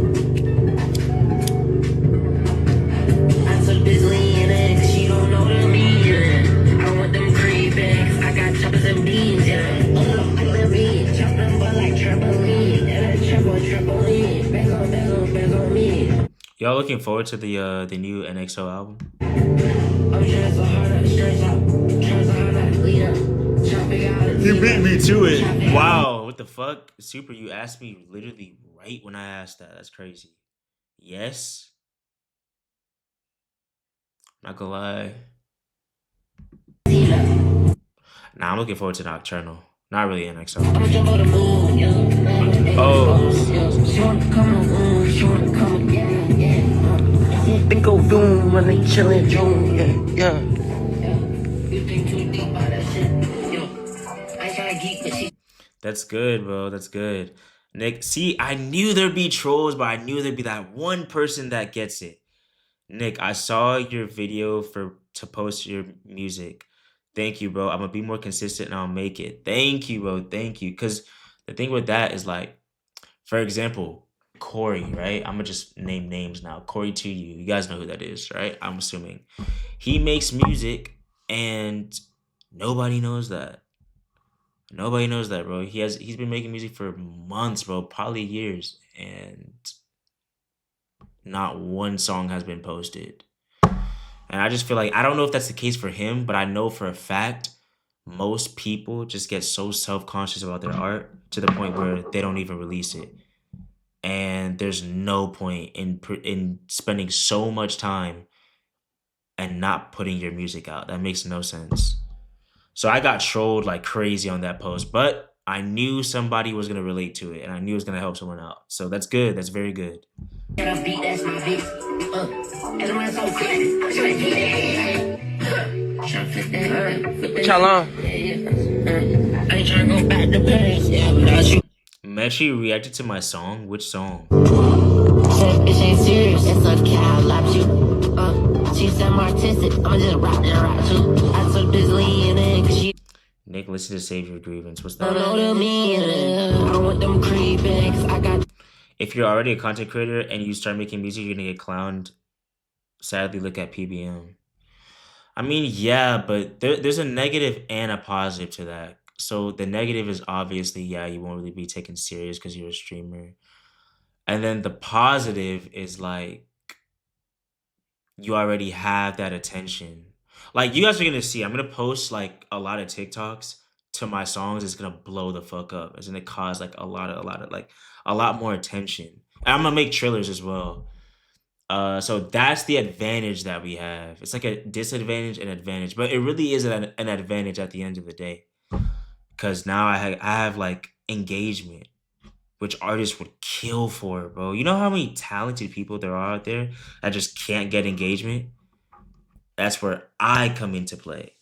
I took this lean in cause she don't know the meaning. I want them greenbacks, I got choppers and beans, yeah. I love beans, chop them but like trampoline. Trampoline, back on me. Y'all looking forward to the new NXO album? You beat me to it. Wow, what the fuck? Super, you asked me literally right when I asked that. That's crazy. Yes? Not gonna lie. Nah, I'm looking forward to Nocturnal. Not really NXO. Oh. Think go doom when they chillin' June, yeah. That's good, bro. That's good. Nick, see, I knew there'd be trolls, but I knew there'd be that one person that gets it. Nick, I saw your video to post your music. Thank you, bro. I'm gonna be more consistent and I'll make it. Thank you, bro. Thank you. Because the thing with that is like, for example, Corey, right? I'm gonna just name names now. Corey to you. You guys know who that is, right? I'm assuming. He makes music and nobody knows that. Nobody knows that, bro. He's been making music for months, bro, probably years, and not one song has been posted. And I just feel like, I don't know if that's the case for him, but I know for a fact most people just get so self-conscious about their art to the point where they don't even release it. And there's no point in spending so much time and not putting your music out. That makes no sense. So I got trolled like crazy on that post, but I knew somebody was going to relate to it and I knew it was going to help someone out. So that's good. That's very good. Y'all on? Meshi reacted to my song. Which song? Bitch ain't serious. It's okay, I'll lap you. She's artistic. I'ma just rock and rock too. I took this lean in cause she. Nick, listen to Save Your Grievance. What's that? I don't know the meaning. I want them creepings. I got. if you're already a content creator and you start making music, you're gonna get clowned. Sadly, look at PBM. I mean, yeah, but there's a negative and a positive to that. So the negative is obviously, yeah, you won't really be taken serious because you're a streamer. And then the positive is like you already have that attention. Like you guys are gonna see, I'm gonna post like a lot of TikToks to my songs. It's gonna blow the fuck up. It's gonna cause like a lot of like a lot more attention. And I'm gonna make trailers as well. So that's the advantage that we have. It's like a disadvantage and advantage, but it really is an advantage at the end of the day. Cause now I have like engagement, which artists would kill for, bro. You know how many talented people there are out there that just can't get engagement? That's where I come into play.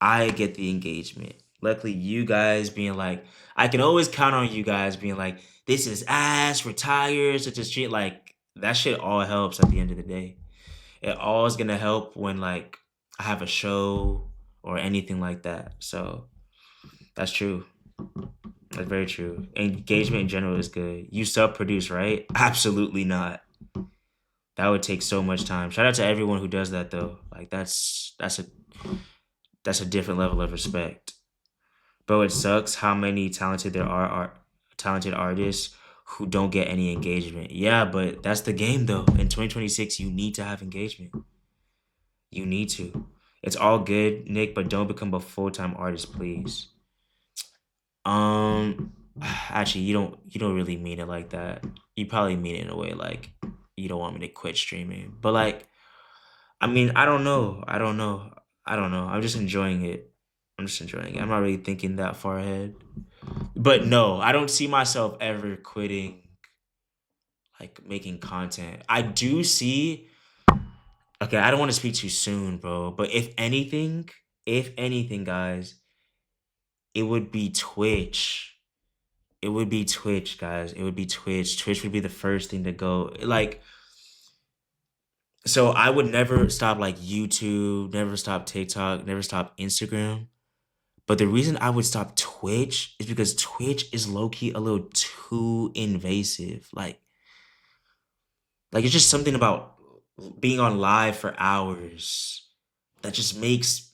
I get the engagement. Luckily, you guys being like, I can always count on you guys being like, this is ass, retire, such as shit. Like, that shit all helps at the end of the day. It all is gonna help when like I have a show or anything like that. So that's true. That's very true. Engagement in general is good. You self-produce, right? Absolutely not. That would take so much time. Shout out to everyone who does that though. Like that's a different level of respect. Bro, it sucks how many talented talented artists who don't get any engagement. Yeah, but that's the game though. In 2026, you need to have engagement. You need to. It's all good, Nick, but don't become a full-time artist, please. Actually, you don't really mean it like that. You probably mean it in a way like you don't want me to quit streaming. But like, I mean, I don't know. I'm just enjoying it. I'm not really thinking that far ahead. But no, I don't see myself ever quitting like making content. I do see. Okay, I don't want to speak too soon, bro. But if anything, guys, it would be Twitch. It would be Twitch, guys. It would be Twitch. Twitch would be the first thing to go. Like, so I would never stop like YouTube, never stop TikTok, never stop Instagram. But the reason I would stop Twitch is because Twitch is low-key a little too invasive. Like it's just something about being on live for hours that just makes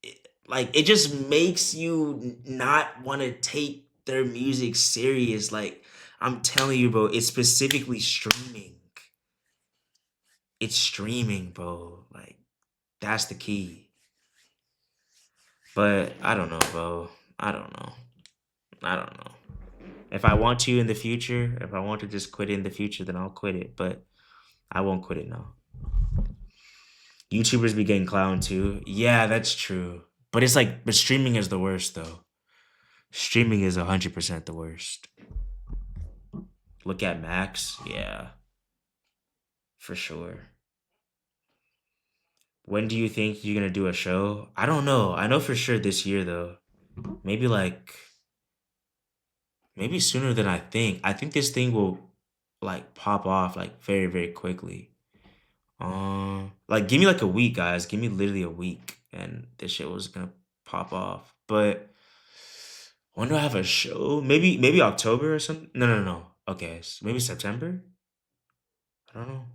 it just makes you not want to take their music serious. Like, I'm telling you, bro, it's specifically streaming. It's streaming, bro. Like, that's the key. But I don't know, bro. I don't know. If I want to in the future, if I want to just quit it in the future, then I'll quit it. But I won't quit it now. YouTubers be getting clowned too. Yeah, that's true. But it's like, but streaming is the worst though. Streaming is 100% the worst. Look at Max. Yeah. For sure. When do you think you're going to do a show? I don't know. I know for sure this year though. Maybe sooner than I think. I think this thing will like pop off like very, very quickly. Like give me like a week, guys. Give me literally a week and this shit was gonna pop off. But when do I have a show? Maybe October or something? No. Okay, so maybe September? I don't know.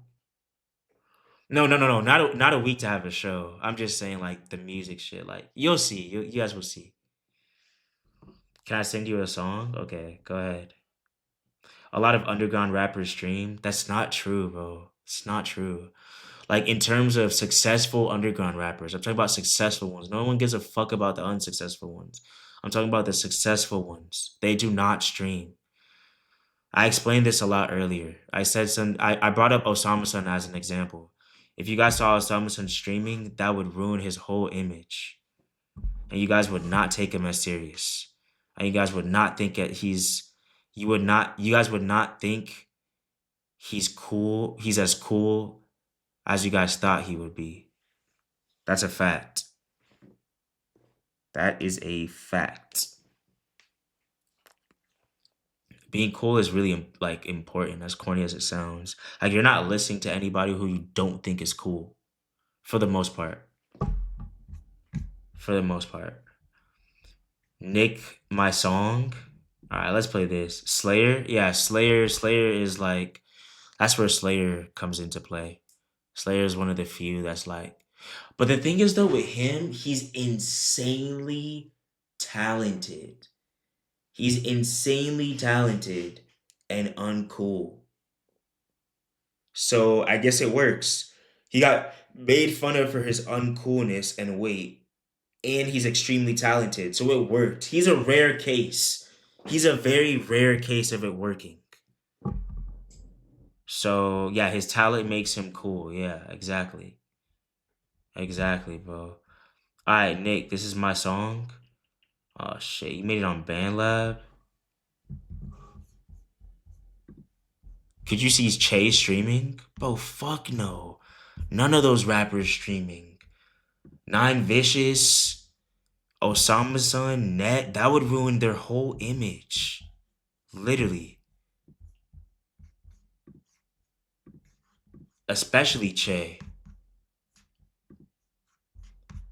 No. Not a week to have a show. I'm just saying like the music shit. Like you'll see. You guys will see. Can I send you a song? Okay, go ahead. A lot of underground rappers stream. That's not true, bro. It's not true. Like in terms of successful underground rappers, I'm talking about successful ones. No one gives a fuck about the unsuccessful ones. I'm talking about the successful ones. They do not stream. I explained this a lot earlier. I brought up Osama-san as an example. If you guys saw Osama-san streaming, that would ruin his whole image. And you guys would not take him as serious. And you guys would not think that you guys would not think he's cool. He's as cool as you guys thought he would be. That's a fact. That is a fact. Being cool is really like important, as corny as it sounds. Like you're not listening to anybody who you don't think is cool. For the most part. Nick, my song. All right, let's play this. Slayer? Yeah, Slayer. Slayer is like, that's where Slayer comes into play. Slayer is one of the few that's like, but the thing is though, with him, he's insanely talented. He's insanely talented and uncool. So I guess it works. He got made fun of for his uncoolness and weight, and he's extremely talented. So it worked. He's a rare case. He's a very rare case of it working. So yeah, his talent makes him cool. Yeah, exactly. Exactly, bro. Alright, Nick, this is my song. Oh shit, you made it on BandLab? Could you see Che streaming? Bro, fuck no. None of those rappers streaming. Nine Vicious, Osama's son, Net, that would ruin their whole image. Literally. Especially Che.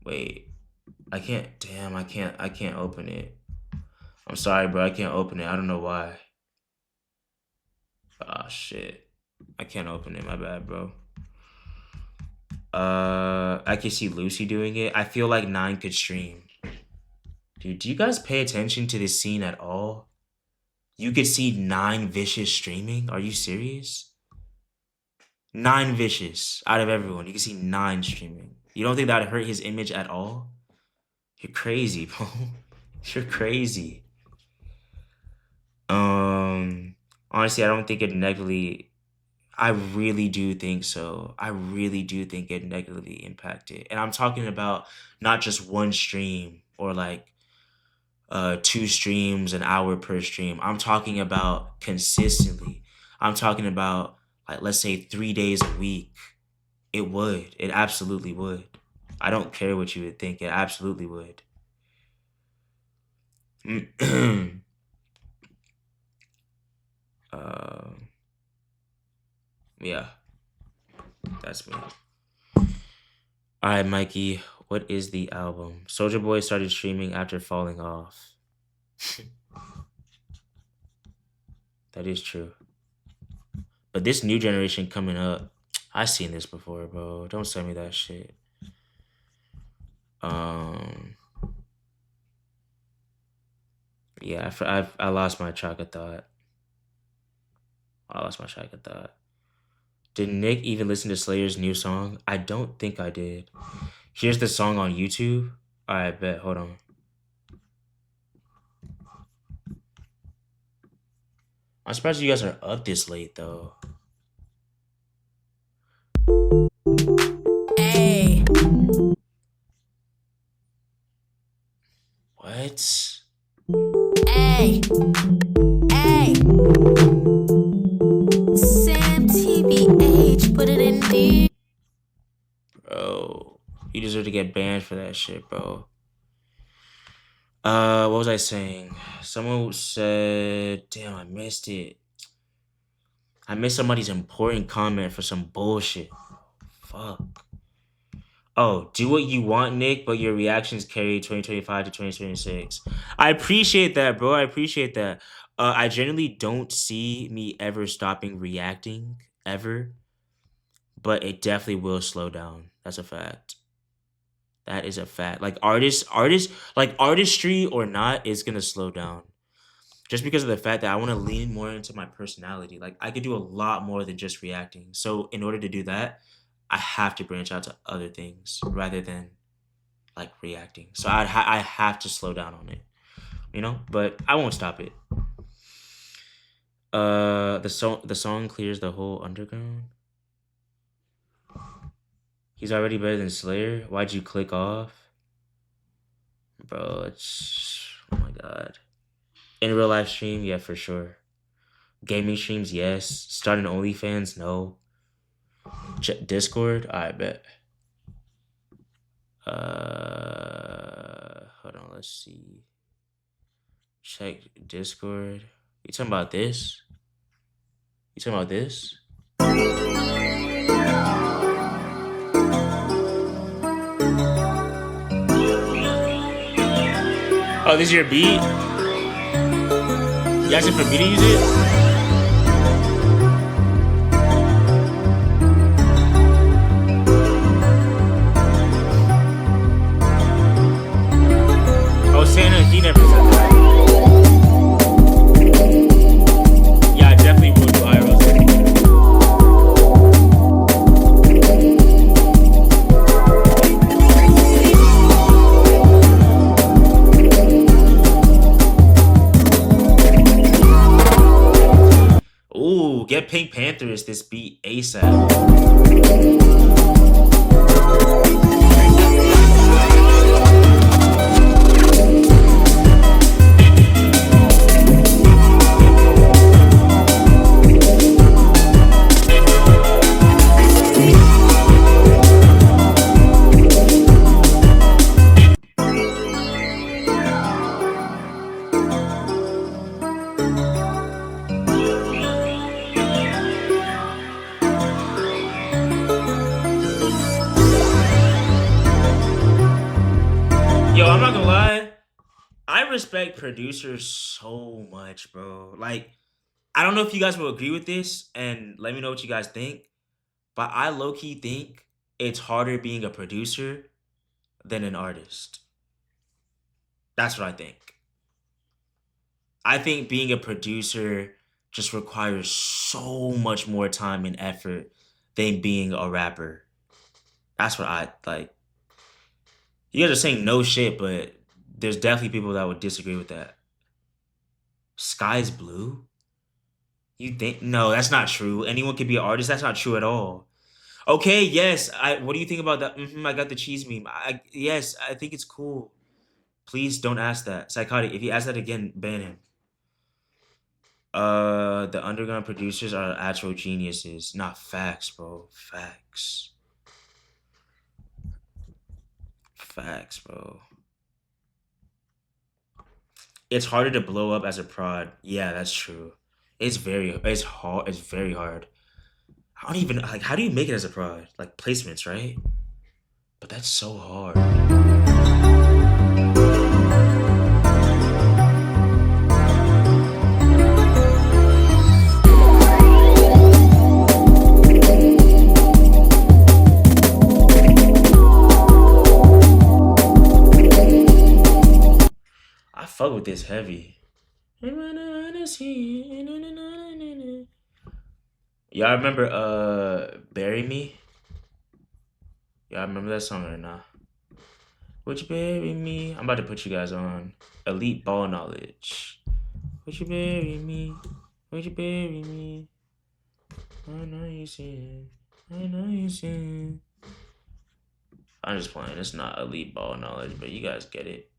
Wait. I can't open it. I'm sorry, bro, I can't open it. I don't know why. Ah, shit. I can't open it, my bad, bro. I can see Lucy doing it. I feel like 9 could stream. Dude, do you guys pay attention to this scene at all? You could see 9 Vicious streaming? Are you serious? 9 Vicious out of everyone. You can see 9 streaming. You don't think that would hurt his image at all? You're crazy, bro. You're crazy. Honestly, I don't think it negatively... I really do think so. I really do think it negatively impacted. And I'm talking about not just one stream or like 2 streams an hour per stream. I'm talking about consistently. I'm talking about like, let's say 3 days a week. It would. It absolutely would. I don't care what you would think. It absolutely would. Yeah. That's me. Alright, Mikey. What is the album? Soulja Boy started streaming after falling off. That is true. But this new generation coming up, I've seen this before, bro. Don't send me that shit. Yeah, I lost my track of thought. Did Nick even listen to Slayer's new song? I don't think I did. Here's the song on YouTube. Alright, bet. Hold on. I'm surprised you guys are up this late, though. Hey. What? Hey. Hey. Sam TBH, put it in D. Bro, you deserve to get banned for that shit, bro. What was I saying? Someone said, damn, I missed it. I missed somebody's important comment for some bullshit. Fuck. Oh, do what you want, Nick, but your reactions carry 2025 to 2026. I appreciate that, bro. I appreciate that. I generally don't see me ever stopping reacting, ever. But it definitely will slow down. That's a fact. That is a fact. Like artistry or not is gonna slow down. Just because of the fact that I want to lean more into my personality. Like I could do a lot more than just reacting. So in order to do that, I have to branch out to other things rather than like reacting. So I have to slow down on it, you know. But I won't stop it. The song clears the whole underground. He's already better than Slayer. Why'd you click off, bro? It's oh my god. In real life stream, yeah, for sure. Gaming streams, yes. Starting OnlyFans, no. Discord, I bet. Hold on, let's see. Check Discord. You talking about this? You talking about this? Oh, this is your beat? You asking for me to use it? Oh, Santa, he never said that. Yeah, I definitely will do IRL. Ooh, get Pink Panthers this beat ASAP. Yo, I'm not gonna lie. I respect producers so much, bro. Like, I don't know if you guys will agree with this, and let me know what you guys think. But I low-key think it's harder being a producer than an artist. That's what I think. I think being a producer just requires so much more time and effort than being a rapper. That's what I like. You guys are saying no shit, but there's definitely people that would disagree with that. Sky's blue? You think? No, that's not true. Anyone could be an artist. That's not true at all. Okay, yes. What do you think about that? I got the cheese meme. Yes, I think it's cool. Please don't ask that. Psychotic, if you ask that again, ban him. The underground producers are actual geniuses. Not facts, bro. Facts. Facts, bro. It's harder to blow up as a prod. Yeah, that's true. It's hard. It's very hard. I don't even like. How do you make it as a prod? Like placements, right? But that's so hard. I fuck with this heavy. Y'all remember Bury Me? Y'all remember that song or not? Would you bury me? I'm about to put you guys on Elite Ball Knowledge. Would you bury me? Would you bury me? I know you see it. I know you see it. I'm just playing. It's not Elite Ball Knowledge, but you guys get it.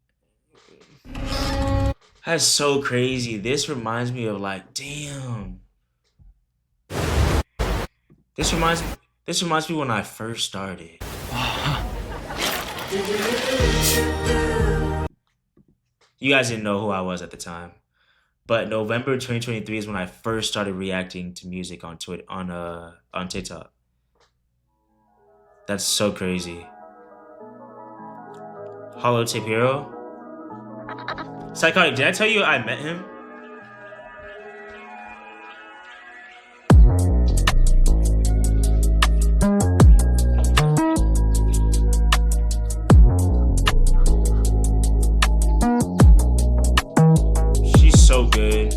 That's so crazy. This reminds me of like, damn. This reminds me when I first started. You guys didn't know who I was at the time. But November 2023 is when I first started reacting to music on Twitter, on TikTok. That's so crazy. Holotape Hero. Psychotic, did I tell you I met him? She's so good.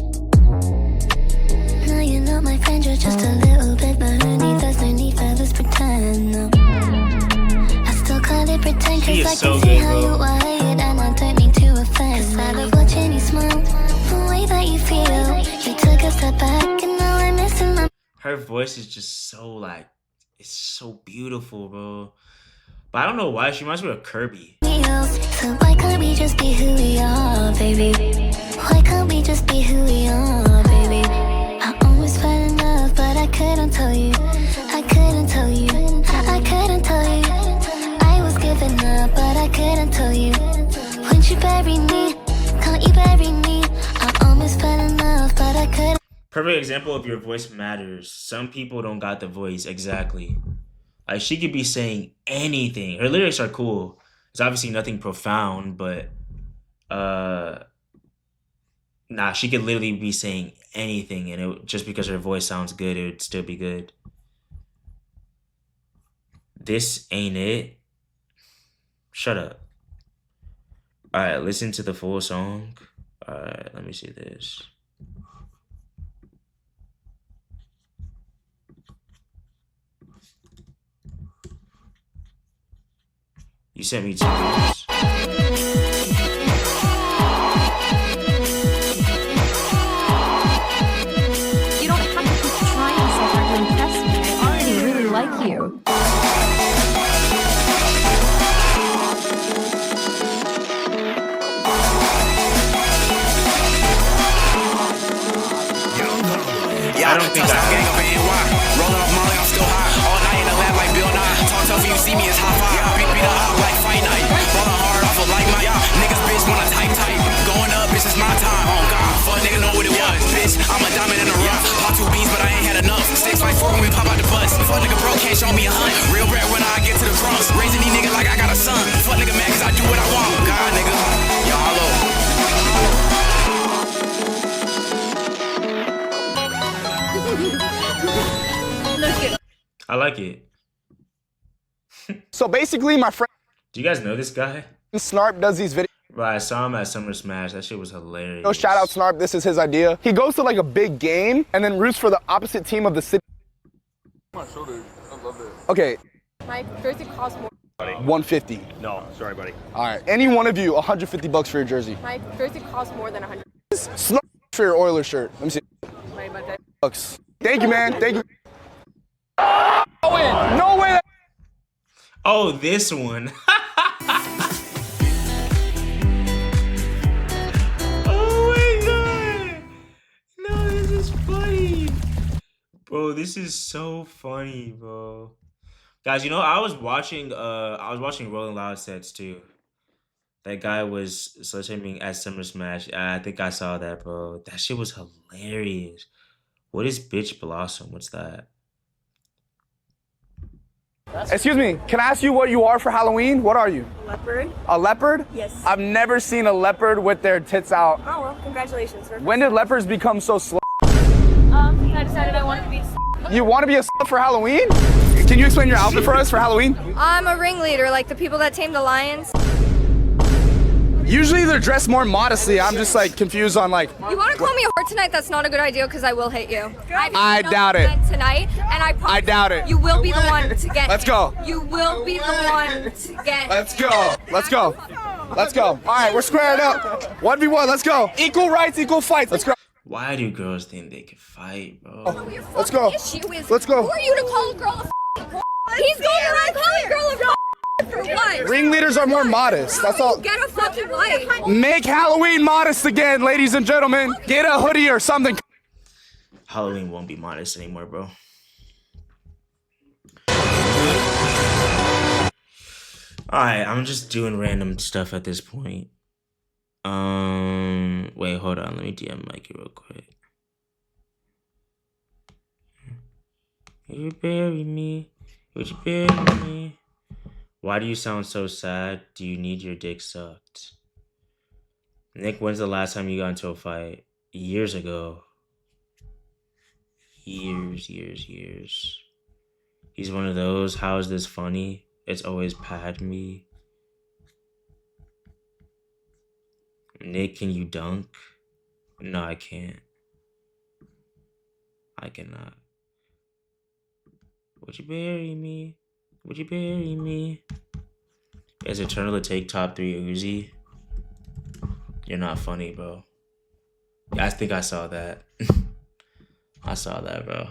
No, you're not my friend, you're just a little bit beneath. There's no need for this pretend, no. I still call it pretend, cause I can see how you are. And I don't mean to offend. Cause I love watching you smile, the way that you feel. You took a step back and now I'm missing my... Her voice is just so like, it's so beautiful, bro. But I don't know why, she reminds me of Kirby. So why can't we just be who we are, baby? Why can't we just be who we are, baby? I almost fell in love, but I couldn't tell you. I couldn't tell you. I couldn't tell you. I was giving up, but I couldn't tell you. Won't you bury me? Can't you bury me? I almost fell in love, but I couldn't. Perfect example of your voice matters. Some people don't got the voice. Exactly. Like, she could be saying anything. Her lyrics are cool. It's obviously nothing profound, but Nah, she could literally be saying anything, and just because her voice sounds good, it would still be good. This ain't it. Shut up. All right, listen to the full song. All right, let me see this. You sent me 2 videos. You don't have to keep trying so hard to impress me. I already really like you. I don't think I rolling off Molly, I'm still high. All night in the lab like Bill Nye. Talk tough when you see me, it's high five. Beat up like fight night. Rolling hard off of like my niggas, bitch, when I tight. Going up, bitch, it's my time. Oh God, fuck nigga know what it was. Bitch, I'm a diamond in the rough. Pop 2 beans, but I ain't had enough. 6 by 4 when we pop out the bus. Fuck nigga bro, can't show me a hunt. Real bread when I get to the Bronx. Raising these niggas like I got a son. Fuck nigga mad cause I do what I want. God nigga, yo, hello. I like it. So basically, my friend. Do you guys know this guy? Snarp does these videos. Bro, I saw him at Summer Smash. That shit was hilarious. No, shout out Snarp. This is his idea. He goes to like a big game and then roots for the opposite team of the city. My shoulder. I love it. Okay. My jersey costs more. 150. No, sorry, buddy. All right. Any one of you, 150 bucks for your jersey. My jersey costs more than 100. Snarp for your Oilers shirt. Let me see. Bucks. Thank you, man. Thank you. No way. No way. Oh, this one. Oh my god. No, this is funny. Bro, this is so funny, bro. Guys, you know, I was watching Rolling Loud sets too. That guy was sledgehammering at Summer Smash. I think I saw that, bro. That shit was hilarious. What is Bitch Blossom? What's that? Excuse me, can I ask you what you are for Halloween? What are you? Leopard? A leopard? Yes. I've never seen a leopard with their tits out. Oh, well, congratulations. When did leopards become so slow? I decided I wanted to be You want to be a slut for Halloween? Can you explain your outfit for us for Halloween? I'm a ringleader, like the people that tame the lions. Usually they're dressed more modestly. I'm just like confused on like. You want to call me a whore tonight? That's not a good idea because I will hit you. I doubt it. Tonight, and I doubt it. You will be the one to get. Let's go. You will be the one to get. Let's go. Let's go. Let's go. All right, we're squared up. 1v1. Let's go. Equal rights, equal fights. Let's go. Why do girls think they can fight, bro? Let's go. Let's go. Who are you to call a girl a whore? He's going around calling a girl a whore. For what? Ringleaders are more modest. That's all. Get a fucking life. Make Halloween modest again, ladies and gentlemen. Get a hoodie or something. Halloween won't be modest anymore, bro. Alright, I'm just doing random stuff at this point. Wait, hold on. Let me DM Mikey real quick. Would you bury me? Would you bury me? Why do you sound so sad? Do you need your dick sucked? Nick, when's the last time you got into a fight? Years ago. Years. He's one of those. How is this funny? It's always pad me. Nick, can you dunk? No, I can't. I cannot. Would you bury me? Would you bury me? Is Eternal to take top 3 Uzi? You're not funny, bro. Yeah, I think I saw that. I saw that, bro.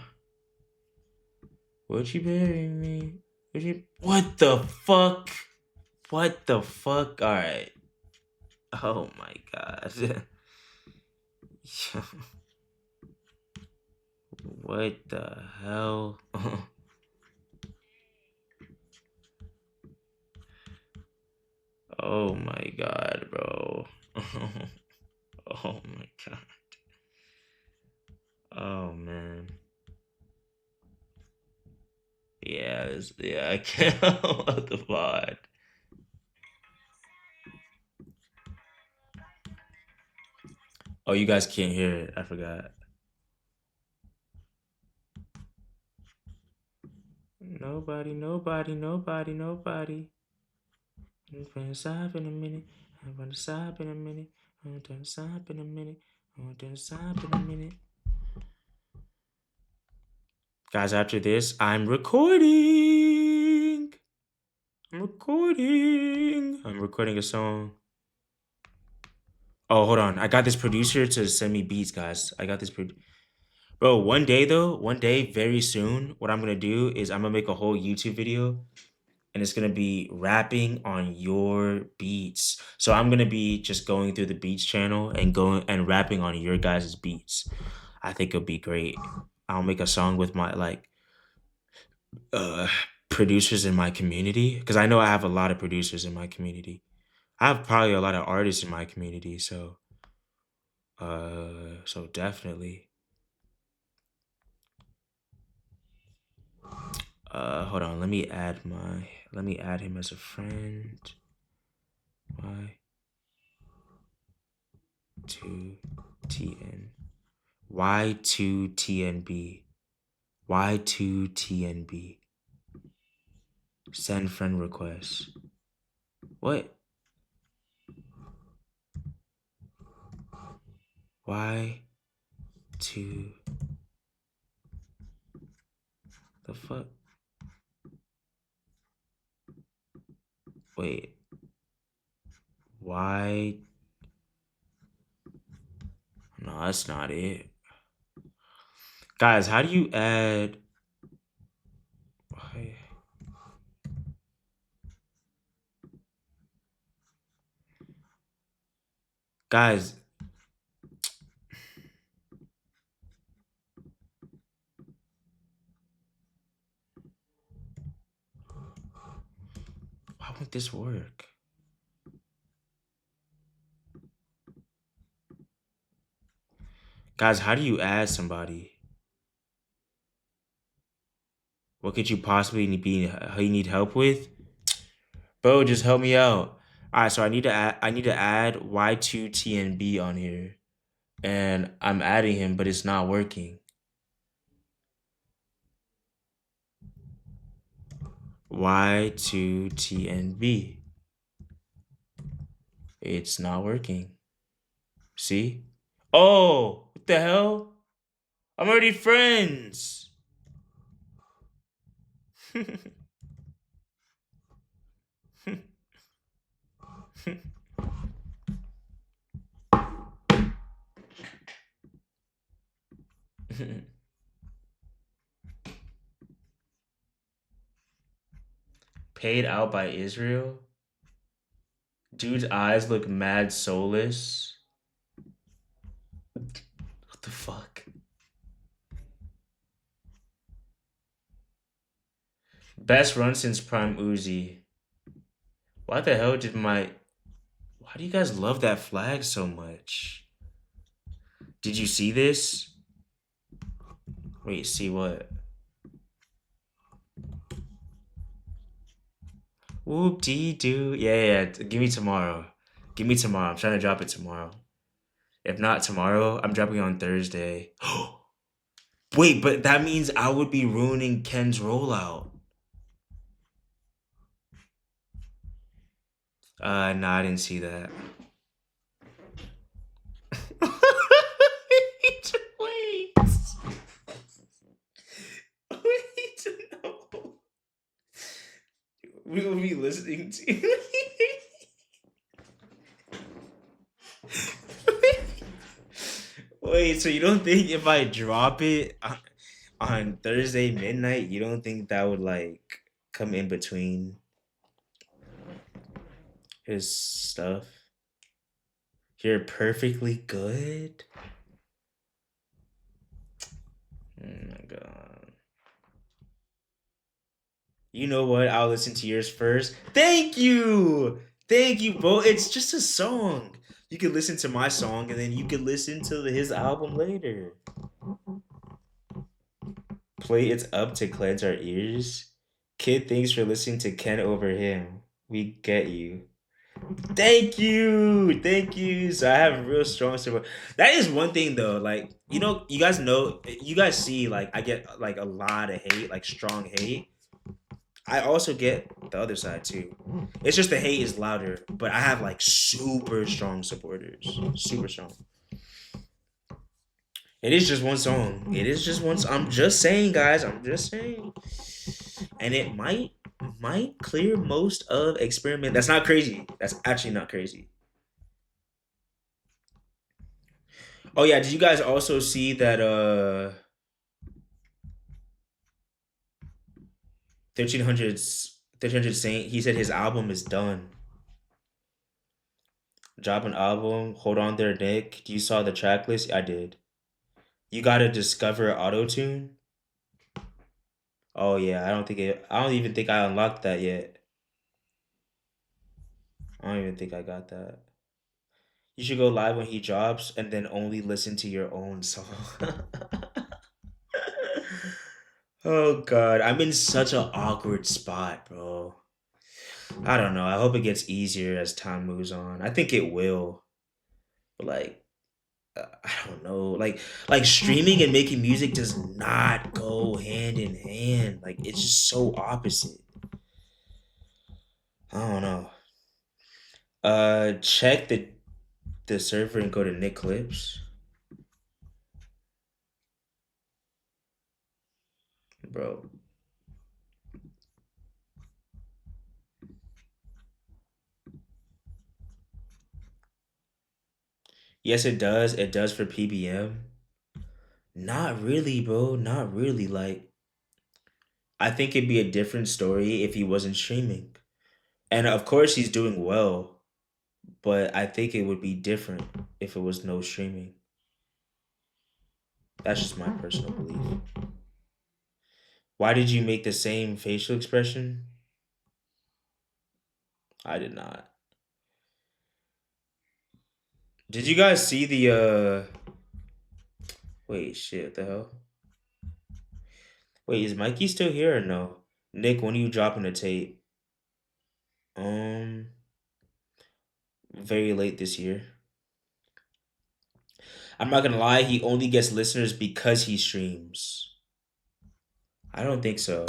Would you bury me? Would you? What the fuck? What the fuck? All right. Oh my god. What the hell? Oh my god, bro. Oh my god. Oh man. Yeah, I can't love the VOD. Oh, you guys can't hear it. I forgot. Nobody. I'm gonna stop in a minute. I'm gonna stop in a minute. I'm gonna stop in a minute. I'm gonna stop in a minute. Guys, after this, I'm recording. I'm recording a song. Oh, hold on. I got this producer to send me beats, guys. I got this Bro, one day, very soon, what I'm gonna do is I'm gonna make a whole YouTube video and it's gonna be rapping on your beats. So I'm gonna be just going through the beats channel and going and rapping on your guys' beats. I think it'll be great. I'll make a song with my producers in my community because I know I have a lot of producers in my community. I have probably a lot of artists in my community, so definitely. Hold on, let me add him as a friend. Y2TNB. Y2TNB. Send friend request. What? Y2. The fuck? Wait. Why? No, that's not it. Guys, how do you add? Guys. Why won't this work? Guys, how do you add somebody? What could you possibly need help with? Bro, just help me out. All right, so I need to add Y2TNB on here. And I'm adding him, but it's not working. Y2TNB. It's not working. See? Oh, what the hell? I'm already friends. Paid out by Israel. Dude's eyes look mad soulless. What the fuck? Best run since Prime Uzi. Why the hell did Why do you guys love that flag so much? Did you see this? Wait, see what? Whoop-dee-doo. Yeah. Give me tomorrow. I'm trying to drop it tomorrow. If not tomorrow, I'm dropping it on Thursday. Wait, but that means I would be ruining Ken's rollout. No, I didn't see that. Wait. No. We will be listening to. Wait, so you don't think if I drop it on Thursday midnight, you don't think that would come in between his stuff? You're perfectly good? Oh my god. You know what? I'll listen to yours first. Thank you, bro. It's just a song. You could listen to my song and then you could listen to his album later. Play It's Up to cleanse our ears. Kid, thanks for listening to Ken over him. We get you. Thank you. So I have real strong support. That is one thing though. Like you guys see like I get like a lot of hate, like strong hate. I also get the other side too. It's just the hate is louder, but I have like super strong supporters, super strong. It is just one song. It is just one. I'm just saying, guys. I'm just saying, and it might clear most of experiment. That's not crazy. That's actually not crazy. Oh yeah, did you guys also see that 1300 Saint, he said his album is done. Drop an album, hold on there, Nick. You saw the track list? I did. You gotta discover auto-tune? Oh yeah, I don't even think I unlocked that yet. I don't even think I got that. You should go live when he drops and then only listen to your own song. Oh god, I'm in such an awkward spot, bro. I don't know. I hope it gets easier as time moves on. I think it will. But like I don't know. Like streaming and making music does not go hand in hand. Like it's just so opposite. I don't know. Check the server and go to Nick Clips. Bro. Yes, it does. It does for PBM. Not really, bro. Not really. Like, I think it'd be a different story if he wasn't streaming. And of course, he's doing well. But I think it would be different if it was no streaming. That's just my personal belief. Why did you make the same facial expression? I did not. Did you guys see the wait, shit, what the hell? Wait, is Mikey still here or no? Nick, when are you dropping the tape? Very late this year. I'm not gonna lie, he only gets listeners because he streams. I don't think so.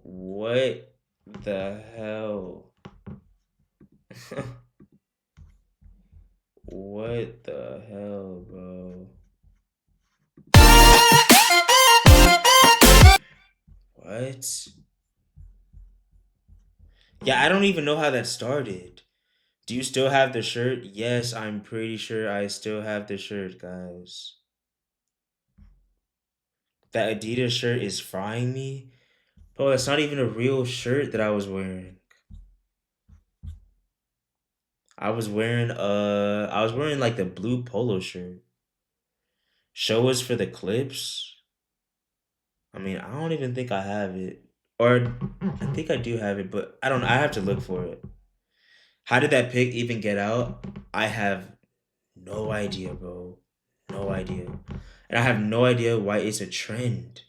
What the hell? What the hell, bro? What? Yeah, I don't even know how that started. Do you still have the shirt? Yes, I'm pretty sure I still have the shirt, guys. That Adidas shirt is frying me. Bro, that's not even a real shirt that I was wearing. I was wearing like the blue polo shirt. Show us for the clips. I mean, I don't even think I have it. Or I think I do have it, but I don't know. I have to look for it. How did that pic even get out? I have no idea, bro. No idea. And I have no idea why it's a trend.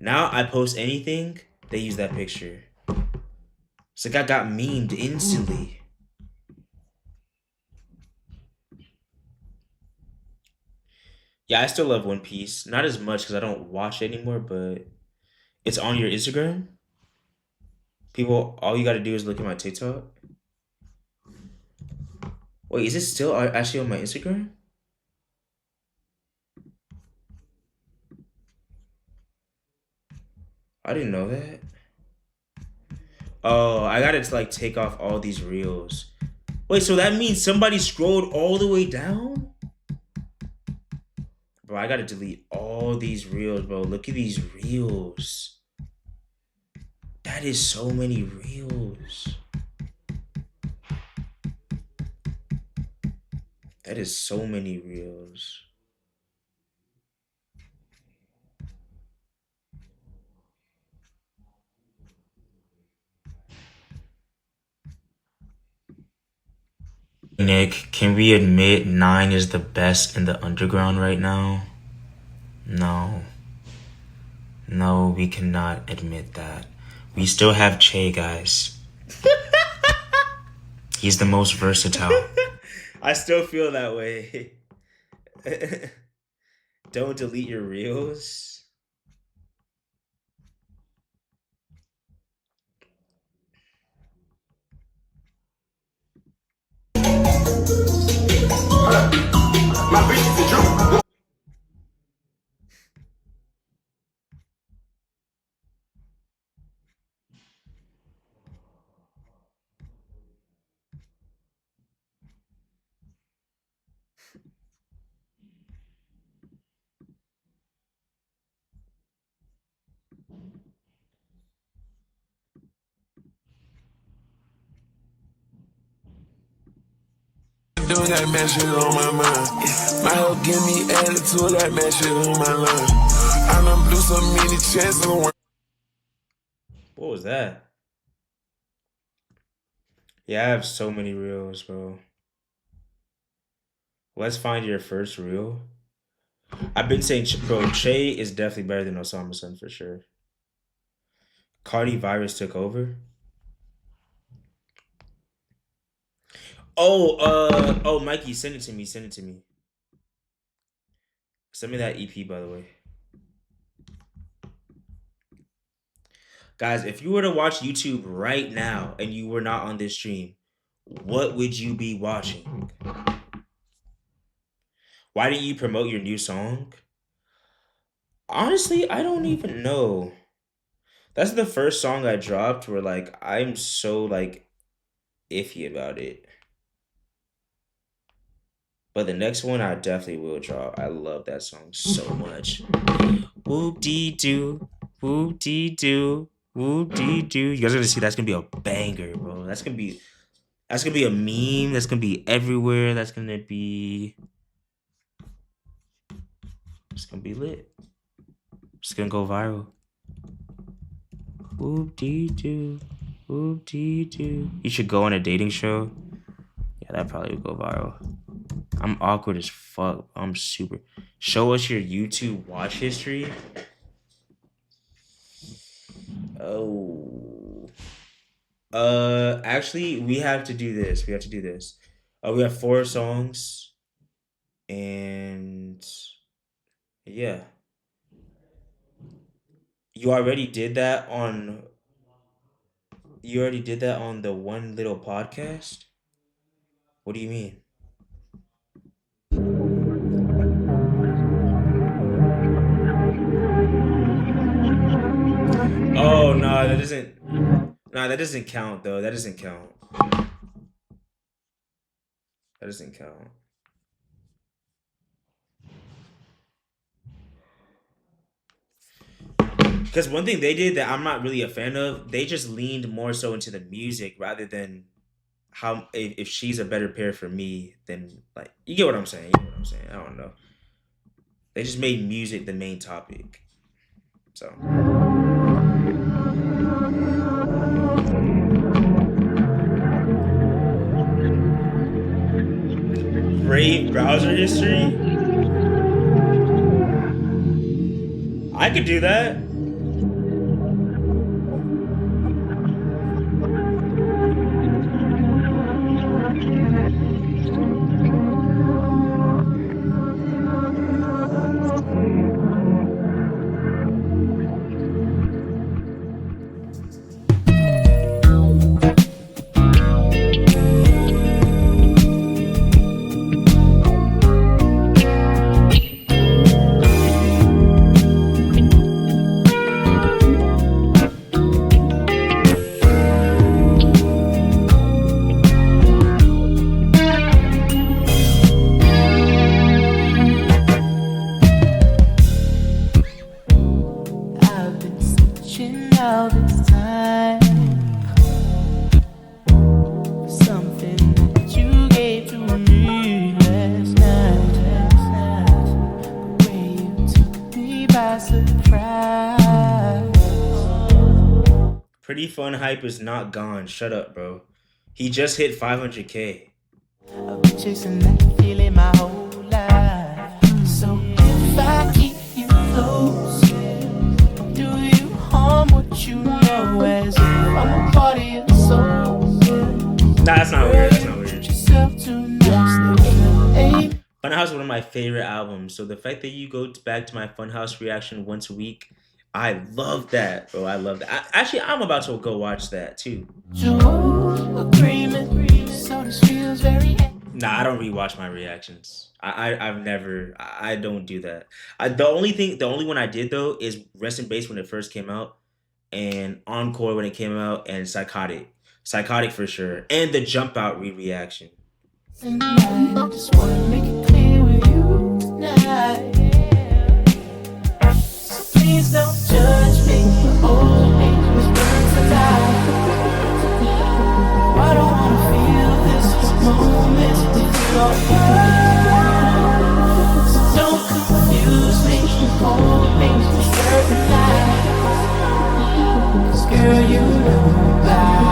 Now I post anything, they use that picture. It's like I got memed instantly. Yeah, I still love One Piece. Not as much because I don't watch it anymore, but it's on your Instagram. People, all you got to do is look at my TikTok. Wait, is it still actually on my Instagram? I didn't know that. Oh, I gotta like take off all these reels. Wait, so that means somebody scrolled all the way down? Bro, I gotta delete all these reels, bro. Look at these reels. That is so many reels. That is so many reels. Nick, can we admit 9 is the best in the underground right now? No. No, we cannot admit that. We still have Che, guys. He's the most versatile. I still feel that way. Don't delete your reels. My bitch is a Jew. Doing that man shit on my mind. My help give me attitude, that man shit on my line. I done blew so many chances. What was that? Yeah, I have so many reels, bro. Let's find your first reel. I've been saying, bro, Che is definitely better than Osama Sun for sure. Cardi virus took over. Oh, Mikey, send it to me. Send it to me. Send me that EP, by the way. Guys, if you were to watch YouTube right now and you were not on this stream, what would you be watching? Why didn't you promote your new song? Honestly, I don't even know. That's the first song I dropped where, like, I'm so, like, iffy about it. But the next one I definitely will drop. I love that song so much. Whoop-dee-doo, whoop-dee-doo, whoop-dee-doo. You guys are gonna see that's gonna be a banger, bro. That's gonna be a meme. That's gonna be everywhere. That's gonna be... It's gonna be lit. It's gonna go viral. Whoop-dee-doo, whoop-dee-doo. You should go on a dating show. Yeah, that probably would go viral. I'm awkward as fuck. I'm super. Show us your YouTube watch history. Oh. Actually, we have to do this. We have 4 songs. And yeah. You already did that on the One Little Podcast? What do you mean? Oh, no, that doesn't... Nah, that doesn't count, though. That doesn't count. That doesn't count. Because one thing they did that I'm not really a fan of, they just leaned more so into the music rather than how if she's a better pair for me than, like, you get what I'm saying. I don't know. They just made music the main topic. So. Brave browser history? I could do that. Pretty Fun Hype is not gone. Shut up, bro. He just hit 500K. chasing that feeling my whole life. So if I keep you close, do you harm what you know as if I'm a part of your soul? Nah, that's not weird. That's not weird. Funhouse is one of my favorite albums. So the fact that you go back to my Funhouse reaction once a week, I love that, bro. I love that. Actually, I'm about to go watch that too. Nah, I don't rewatch my reactions. I've never. I don't do that. The only one I did though is Rest in Bass when it first came out, and Encore when it came out, and Psychotic for sure, and the Jump Out reaction. I just wanna make it clear with you tonight. So please don't judge me. Oh, it burns alive. I don't wanna feel this moment with your words. So don't confuse me. Hold me to certain lies. 'Cause girl, you know that.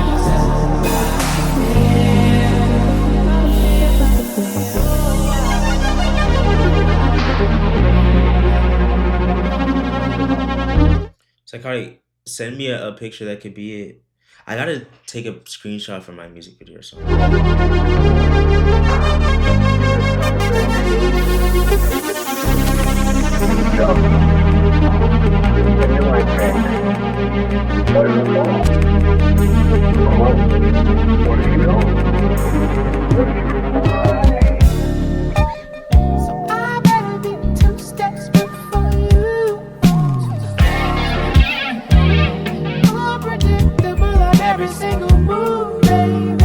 Psychotic, send me a picture that could be it. I gotta take a screenshot from my music video or something. So I better be 2 steps before you. Unpredictable on every single move, baby.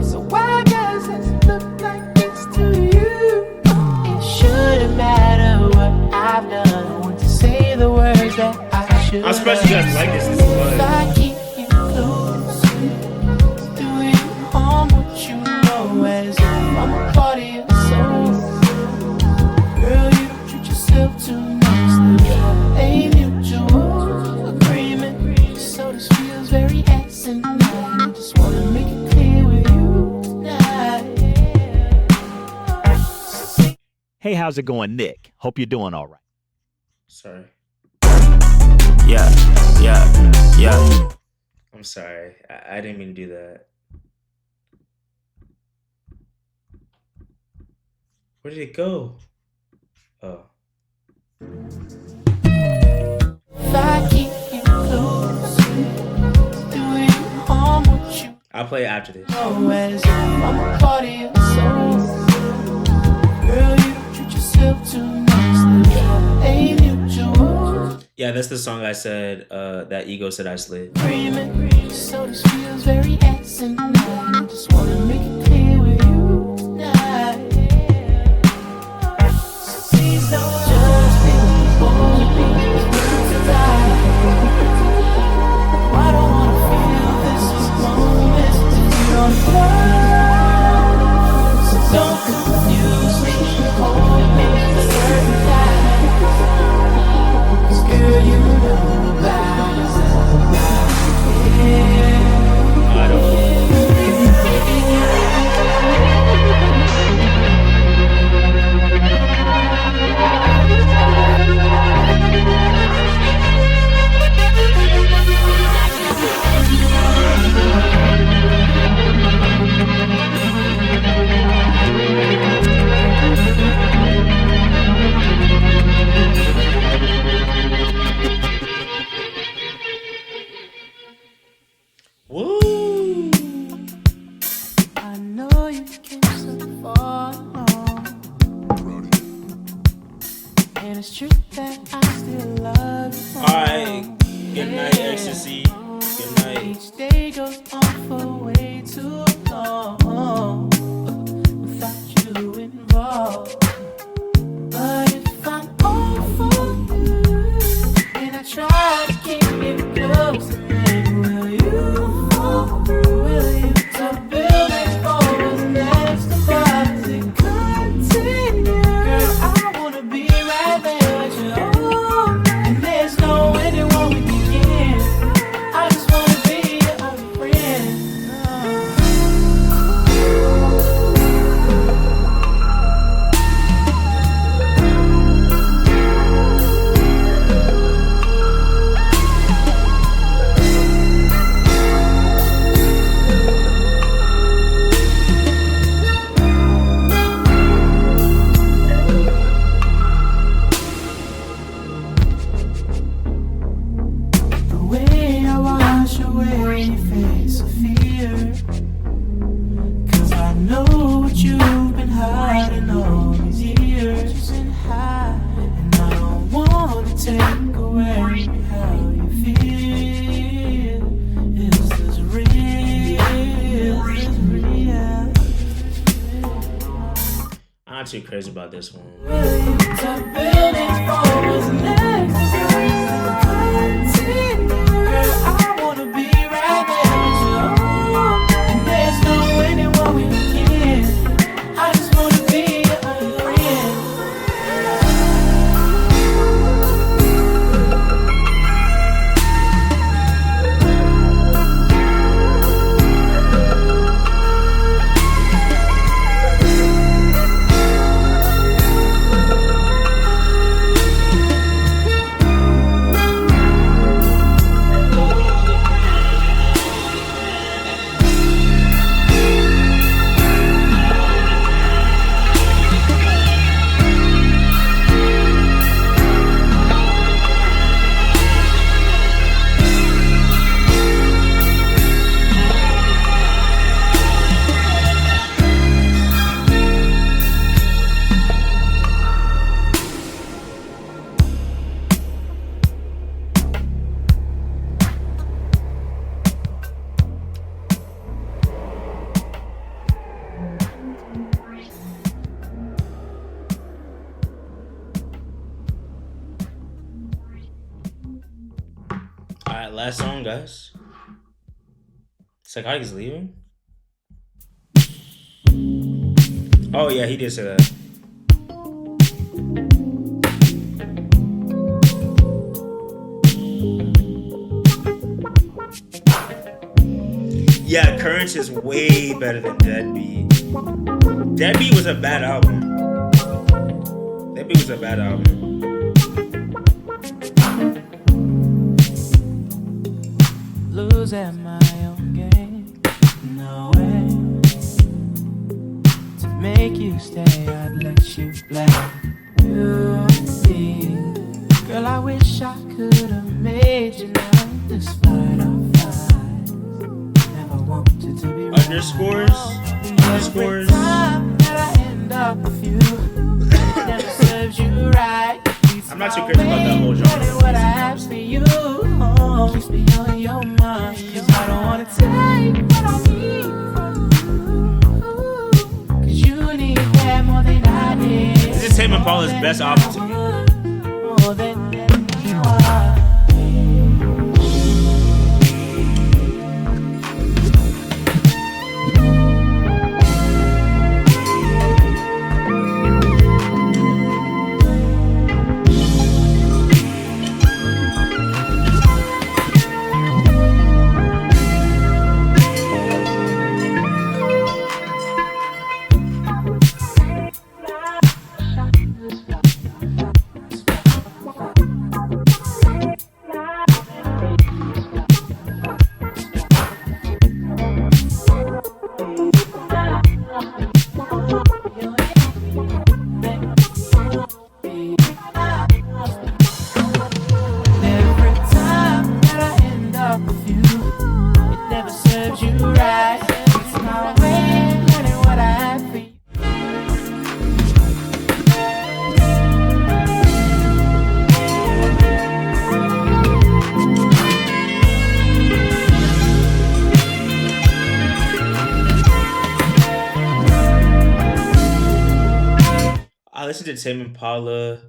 So why does it look like this to you? It shouldn't matter what I've done. I want to say the words that I should. I'm surprised you guys like this. This is If I keep you close, do you harm what you know as if I'm a part of your soul? Girl, you don't treat yourself too much. There's a mutual agreement. So this feels very asinine. I just wanna make it clear with you tonight. Hey, how's it going, Nick? Hope you're doing all right. Sorry. Yeah. I'm sorry. I didn't mean to do that. Where did it go? Oh. If I keep you close, do you harm what you I'll play it after this. know as if I'm a part of your soul? Girl, you don't treat yourself too much. There's a mutual Yeah, that's the song I said, that Ego said I slid. agreement. So this feels very asinine. I just wanna make it clear with you tonight. So please don't judge me. Hold me tonight. I don't wanna feel this moment if you don't love. So don't confuse me. Hold me to certain lies. 'Cause girl, you know that. I don't. Woo! I know you came so far, and it's true that I still love you. Alright. Good night, ecstasy. Good night. Each day goes on for way too long without you involved. But if I'm all for you, and I try to keep it close, then will you fall through? Will you stop building forwards next to positive continue? Girl, I wanna be right there with you, and there's no anyone we can get. I just wanna be your only friend. know what you've been hiding all these years, and I don't wanna take away how you feel. Is this real? Is this real? I'm not too crazy about this one. Top building for what's next. Girl, I wanna be right there with you, and there's no anyone we can. I just wanna be your friend. Alright, last song, guys. Psychotic is leaving? Oh, yeah, he did say that. Yeah, Currents is way better than Deadbeat. Deadbeat was a bad album. Deadbeat was a bad album. Lose at my own game. No way to make you stay. I'd let you play. You and me. Girl, I wish I could have made you now. Despite our fights, never wanted to be Underscores. Every time that I end up with you, it never serves you right. I'm not too crazy about that whole genre. What I ask for you keeps me on your mind. 'Cause I don't wanna take what I need from you. 'Cause you need that more than I need. This is Tame Impala's best album to me. More than you are. I listen to Tame Impala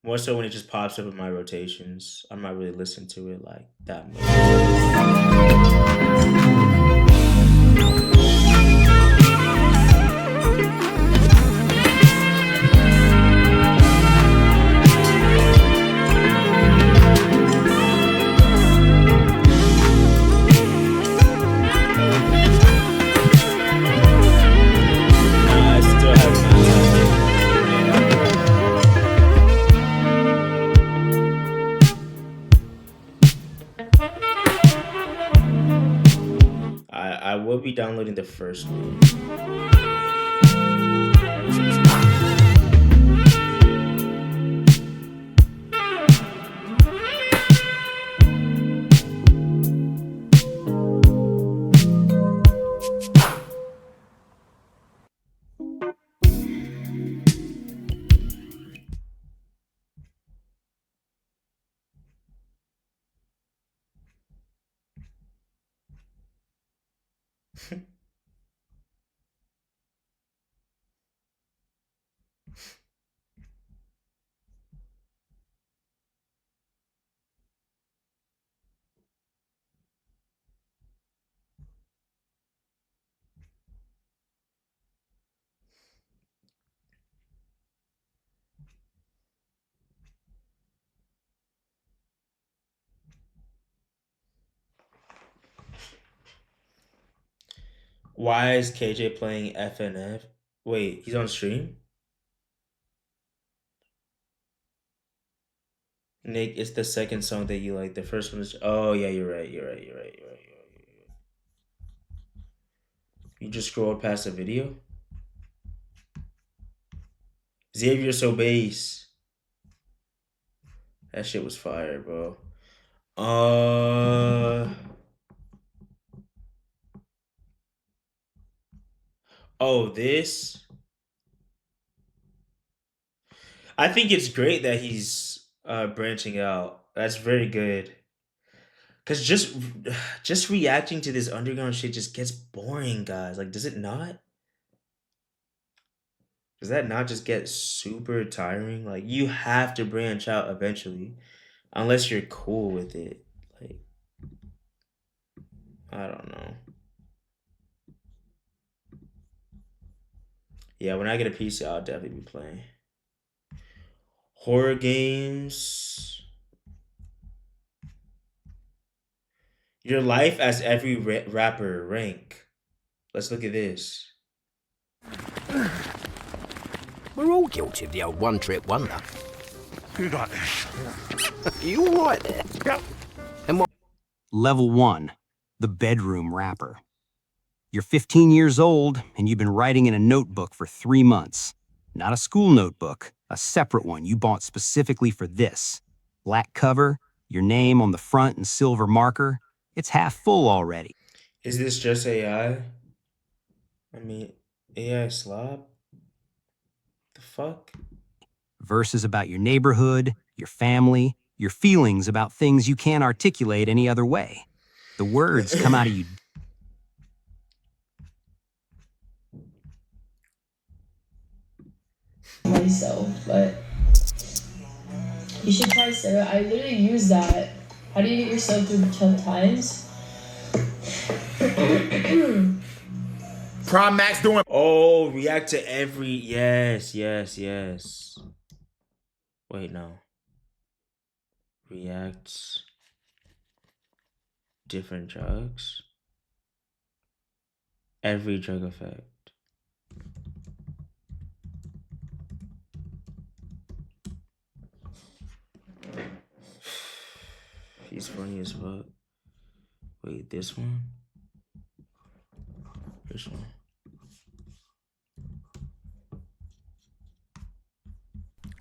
more so when it just pops up in my rotations. I'm not really listening to it like that I will be downloading the first one. Why is KJ playing FNF? Wait, he's on stream? Nick, it's the second song that you like. The first one is. Oh, yeah, you're right. You're right. You're right. You're right. You're right. You're right. You just scrolled past the video? Xavier So Bass. That shit was fire, bro. Oh, this. I think it's great that he's branching out. That's very good. Cause just reacting to this underground shit just gets boring, guys. Like, does it not? Does that not just get super tiring? Like, you have to branch out eventually, unless you're cool with it. Like, I don't know. Yeah, when I get a PC, I'll definitely be playing horror games. Your life as every rapper rank. Let's look at this. We're all guilty of the old one-trip wonder. You got this. You all right there? Yeah. And what? Level 1, the bedroom rapper. You're 15 years old, and you've been writing in a notebook for 3 months. Not a school notebook, a separate one you bought specifically for this. Black cover, your name on the front in silver marker. It's half full already. Is this just AI? I mean, AI slob? The fuck? Verses about your neighborhood, your family, your feelings about things you can't articulate any other way. The words come out of you. Myself, but you should try Sarah. I literally use that. How do you get yourself through tough times? Prime Max doing. Oh, react to every. Yes. Wait, no. Reacts. Different drugs. Every drug effect. He's funny as fuck. Wait, this one? This one.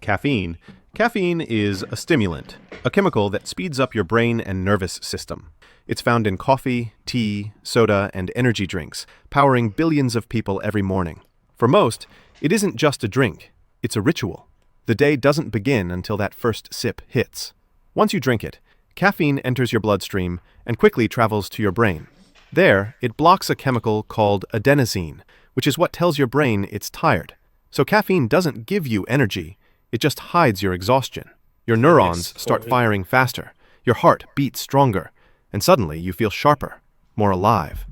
Caffeine. Caffeine is a stimulant, a chemical that speeds up your brain and nervous system. It's found in coffee, tea, soda, and energy drinks, powering billions of people every morning. For most, it isn't just a drink, it's a ritual. The day doesn't begin until that first sip hits. Once you drink it, caffeine enters your bloodstream and quickly travels to your brain. There, it blocks a chemical called adenosine, which is what tells your brain it's tired. So caffeine doesn't give you energy, it just hides your exhaustion. Your neurons start firing faster, your heart beats stronger, and suddenly you feel sharper, more alive.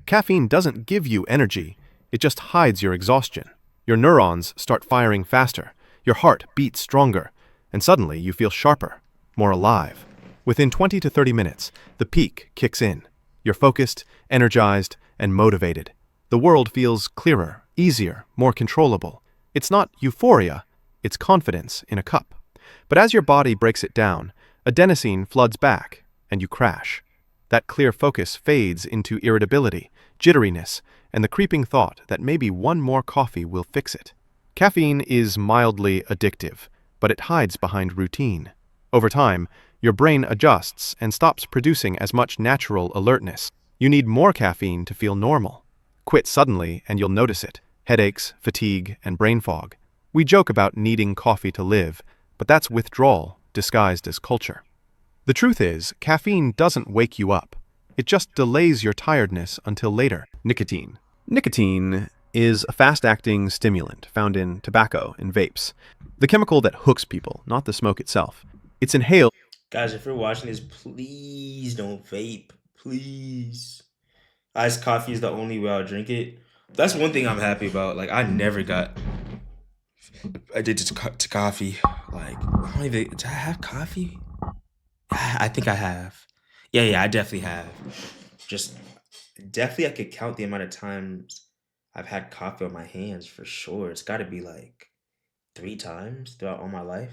Caffeine doesn't give you energy, it just hides your exhaustion. Your neurons start firing faster, your heart beats stronger, and suddenly you feel sharper, more alive. Within 20 to 30 minutes, the peak kicks in. You're focused, energized, and motivated. The world feels clearer, easier, more controllable. It's not euphoria, it's confidence in a cup. But as your body breaks it down, adenosine floods back, and you crash. That clear focus fades into irritability, jitteriness, and the creeping thought that maybe one more coffee will fix it. Caffeine is mildly addictive, but it hides behind routine. Over time, your brain adjusts and stops producing as much natural alertness. You need more caffeine to feel normal. Quit suddenly and you'll notice it. Headaches, fatigue, and brain fog. We joke about needing coffee to live, but that's withdrawal disguised as culture. The truth is, caffeine doesn't wake you up. It just delays your tiredness until later. Nicotine. Nicotine is a fast-acting stimulant found in tobacco and vapes. The chemical that hooks people, not the smoke itself. It's inhaled. Guys, if you're watching this, please don't vape. Please. Iced coffee is the only way I'll drink it. That's one thing I'm happy about. Like, I never got addicted to coffee. Like, I don't even... Did I have coffee? I think I have. Yeah, I definitely have. Just definitely I could count the amount of times I've had coffee on my hands for sure. It's got to be like 3 times throughout all my life.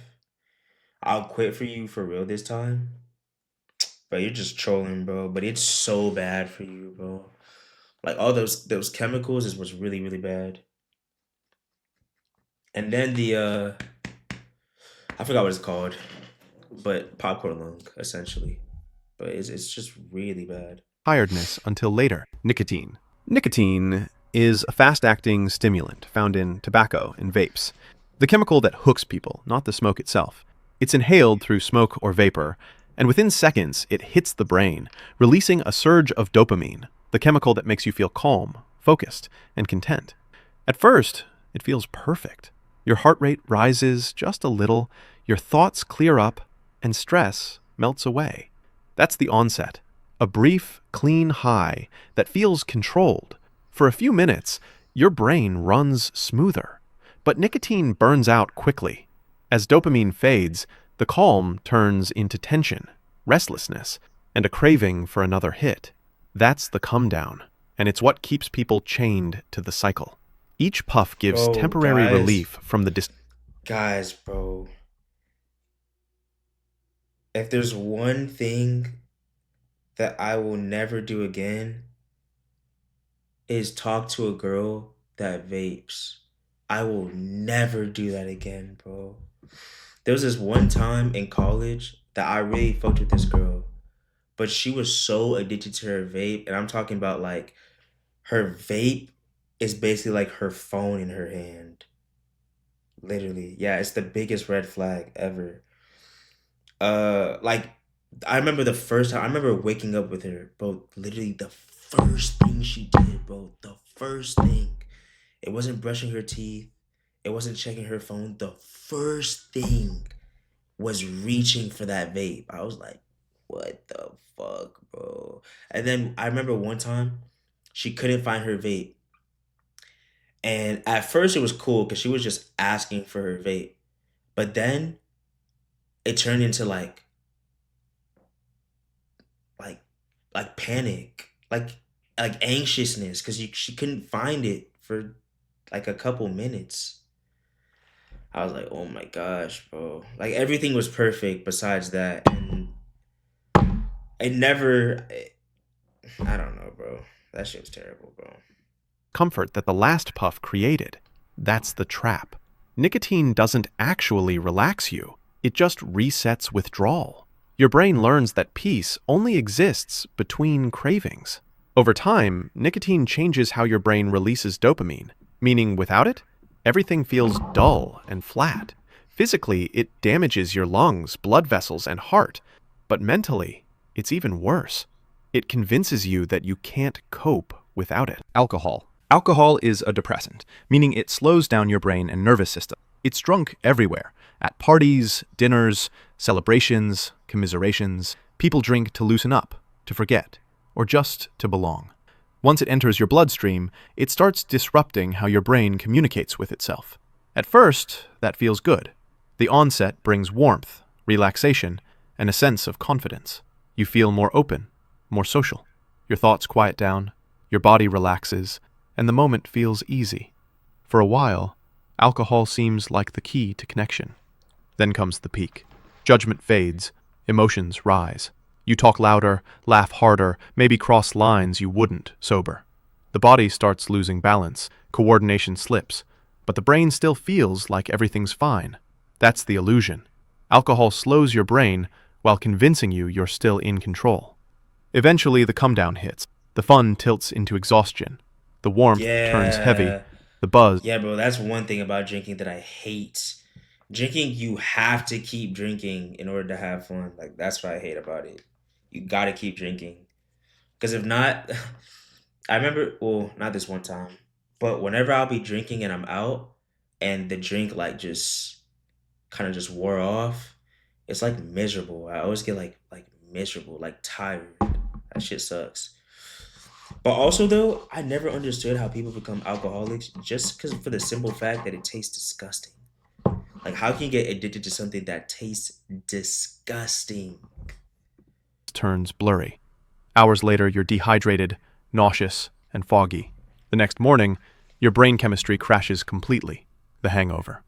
I'll quit for you for real this time. But you're just trolling, bro. But it's so bad for you, bro. Like all those chemicals is what's really, really bad. And then the I forgot what it's called. But popcorn lung, essentially. But it's just really bad. Tiredness until later. Nicotine. Nicotine is a fast-acting stimulant found in tobacco and vapes. The chemical that hooks people, not the smoke itself. It's inhaled through smoke or vapor, and within seconds it hits the brain, releasing a surge of dopamine, the chemical that makes you feel calm, focused, and content. At first, it feels perfect. Your heart rate rises just a little, your thoughts clear up, and stress melts away. That's the onset. A brief, clean high that feels controlled. For a few minutes, your brain runs smoother. But nicotine burns out quickly. As dopamine fades, the calm turns into tension, restlessness, and a craving for another hit. That's the come down, and it's what keeps people chained to the cycle. Each puff gives Bro, temporary guys. relief from the Guys, bro. If there's one thing that I will never do again is talk to a girl that vapes. I will never do that again, bro. There was this one time in college that I really fucked with this girl, but she was so addicted to her vape, and I'm talking about like her vape is basically like her phone in her hand. Literally. Yeah, it's the biggest red flag ever. Like I remember the first time I remember waking up with her, bro. Literally the first thing she did, bro. The first thing. It wasn't brushing her teeth. It wasn't checking her phone. The first thing was reaching for that vape. I was like, what the fuck, bro? And then I remember one time she couldn't find her vape. And at first it was cool because she was just asking for her vape. But then it turned into like panic, like anxiousness because she couldn't find it for like a couple minutes. I was like, oh my gosh, bro. Like everything was perfect besides that. And it never, I don't know, bro. That shit was terrible, bro. comfort that the last puff created. That's the trap. Nicotine doesn't actually relax you. It just resets withdrawal. Your brain learns that peace only exists between cravings. Over time, nicotine changes how your brain releases dopamine, meaning without it, everything feels dull and flat. Physically, it damages your lungs, blood vessels, and heart. But mentally, it's even worse. It convinces you that you can't cope without it. Alcohol. Alcohol is a depressant, meaning it slows down your brain and nervous system. It's drunk everywhere. At parties, dinners, celebrations, commiserations. People drink to loosen up, to forget, or just to belong. Once it enters your bloodstream, it starts disrupting how your brain communicates with itself. At first, that feels good. The onset brings warmth, relaxation, and a sense of confidence. You feel more open, more social. Your thoughts quiet down, your body relaxes, and the moment feels easy. For a while, alcohol seems like the key to connection. Then comes the peak. Judgment fades, emotions rise. You talk louder, laugh harder, maybe cross lines you wouldn't sober. The body starts losing balance, coordination slips, but the brain still feels like everything's fine. That's the illusion. Alcohol slows your brain while convincing you you're still in control. Eventually, the come-down hits. The fun tilts into exhaustion. The warmth turns heavy. The buzz. Yeah, bro, that's one thing about drinking that I hate. Drinking, you have to keep drinking in order to have fun. Like, that's what I hate about it. You gotta keep drinking. Because if not, I remember, well, not this one time, but whenever I'll be drinking and I'm out and the drink like just kind of just wore off, it's like miserable. I always get like miserable, like tired. That shit sucks. But also though, I never understood how people become alcoholics just because for the simple fact that it tastes disgusting. Like how can you get addicted to something that tastes disgusting? Turns blurry. Hours later, you're dehydrated, nauseous, and foggy. The next morning, your brain chemistry crashes completely. The hangover.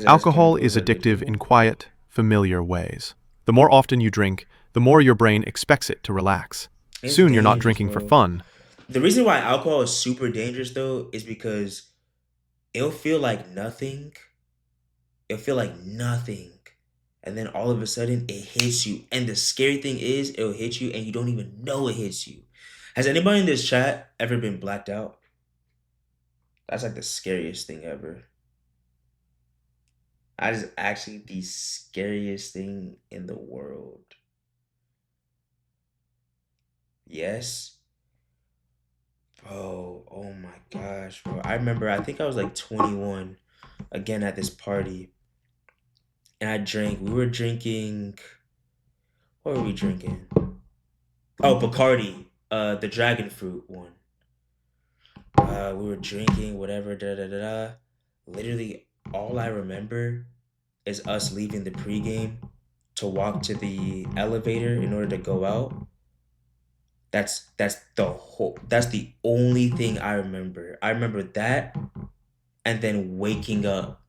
Alcohol is addictive in quiet, familiar ways. The more often you drink, the more your brain expects it to relax. Soon you're not drinking for fun. The reason why alcohol is super dangerous though is because it'll feel like nothing. It'll feel like nothing. And then all of a sudden it hits you. And the scary thing is it'll hit you and you don't even know it hits you. Has anybody in this chat ever been blacked out? That's like the scariest thing ever. That is actually the scariest thing in the world. Yes. Bro, oh my gosh, bro. I remember, I think I was like 21 again at this party. And I drank, we were drinking, what were we drinking? Oh, Bacardi, the dragon fruit one. We were drinking, whatever, da-da-da-da. Literally, all I remember is us leaving the pregame to walk to the elevator in order to go out. That's the only thing I remember. I remember that and then waking up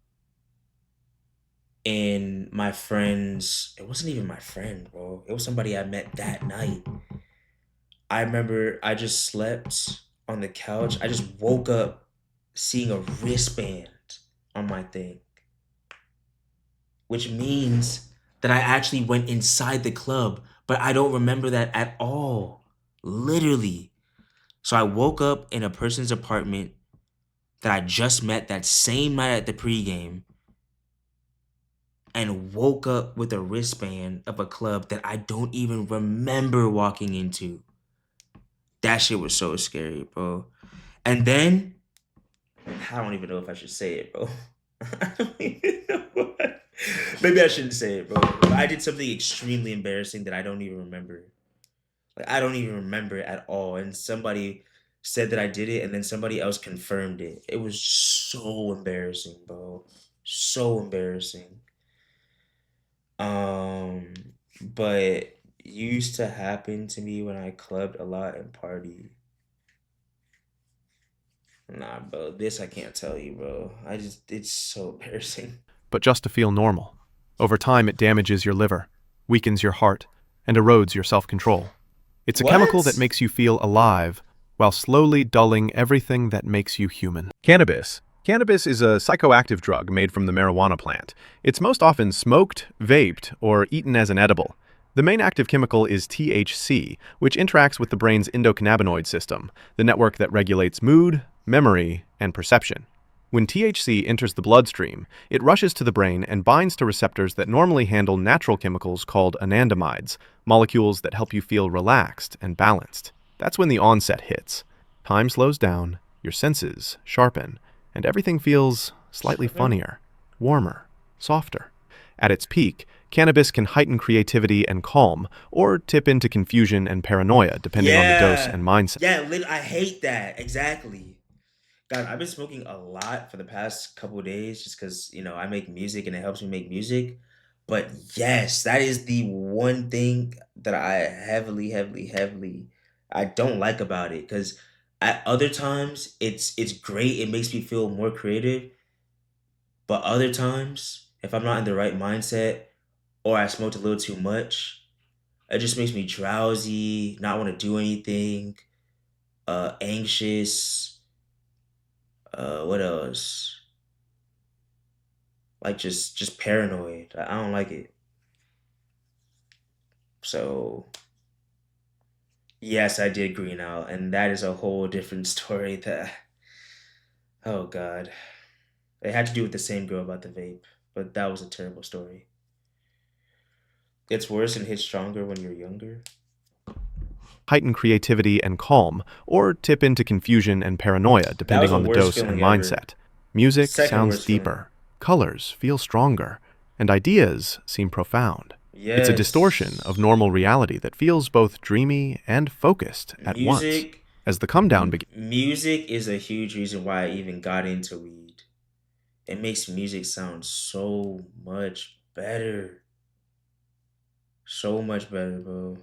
in my friend's, it wasn't even my friend, bro. It was somebody I met that night. I remember I just slept on the couch. I just woke up seeing a wristband on my thing, which means that I actually went inside the club, but I don't remember that at all. Literally. So I woke up in a person's apartment that I just met that same night at the pregame and woke up with a wristband of a club that I don't even remember walking into. That shit was so scary, bro. And then, I don't even know if I should say it, bro. I don't even know what. Maybe I shouldn't say it, bro. But I did something extremely embarrassing that I don't even remember. Like, I don't even remember it at all. And somebody said that I did it, and then somebody else confirmed it. It was so embarrassing, bro. So embarrassing. But used to happen to me when I clubbed a lot and partied. Nah, bro, this I can't tell you, bro. It's so embarrassing. But just to feel normal. Over time, it damages your liver, weakens your heart, and erodes your self-control. It's a chemical that makes you feel alive, while slowly dulling everything that makes you human. Cannabis. Cannabis is a psychoactive drug made from the marijuana plant. It's most often smoked, vaped, or eaten as an edible. The main active chemical is THC, which interacts with the brain's endocannabinoid system, the network that regulates mood, memory, and perception. When THC enters the bloodstream, it rushes to the brain and binds to receptors that normally handle natural chemicals called anandamides, molecules that help you feel relaxed and balanced. That's when the onset hits. Time slows down, your senses sharpen, and everything feels slightly funnier, warmer, softer. At its peak, cannabis can heighten creativity and calm, or tip into confusion and paranoia, depending on the dose and mindset. Yeah, I hate that. Exactly. God, I've been smoking a lot for the past couple of days just because, you know, I make music and it helps me make music. But yes, that is the one thing that I heavily, I don't like about it. Because at other times, it's great. It makes me feel more creative. But other times, if I'm not in the right mindset or I smoked a little too much, it just makes me drowsy, not want to do anything, anxious. What else? Like just paranoid. I don't like it. So yes, I did green out, and that is a whole different story that, oh God. It had to do with the same girl about the vape, but that was a terrible story. It's worse and hits stronger when you're younger. Heighten creativity and calm, or tip into confusion and paranoia, depending on the dose and mindset. Music sounds deeper, colors feel stronger, and ideas seem profound. It's a distortion of normal reality that feels both dreamy and focused at once. As the come-down begins. Music is a huge reason why I even got into weed. It makes music sound so much better. So much better, bro.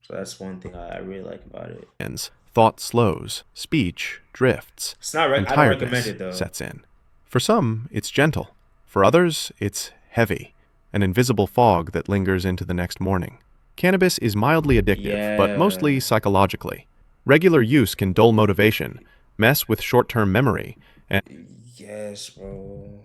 So that's one thing I really like about it. Thought slows, speech drifts, It's not and I don't tiredness recommend it though. sets in. For some, it's gentle. For others, it's heavy, an invisible fog that lingers into the next morning. Cannabis is mildly addictive, but mostly psychologically. Regular use can dull motivation, mess with short-term memory, and Yes, bro.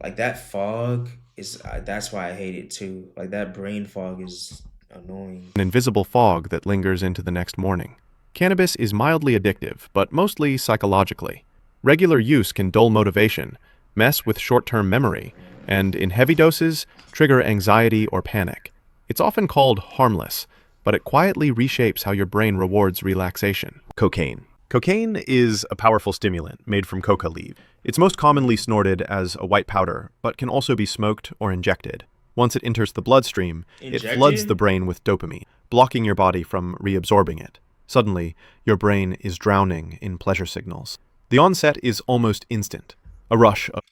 Like that fog is that's why I hate it too. Like that brain fog is annoying. an invisible fog that lingers into the next morning. Cannabis is mildly addictive, but mostly psychologically. Regular use can dull motivation, mess with short-term memory, and in heavy doses, trigger anxiety or panic. It's often called harmless, but it quietly reshapes how your brain rewards relaxation. Cocaine. Cocaine is a powerful stimulant made from coca leaf. It's most commonly snorted as a white powder, but can also be smoked or injected. Once it enters the bloodstream, it floods the brain with dopamine, blocking your body from reabsorbing it. Suddenly, your brain is drowning in pleasure signals. The onset is almost instant. A rush of...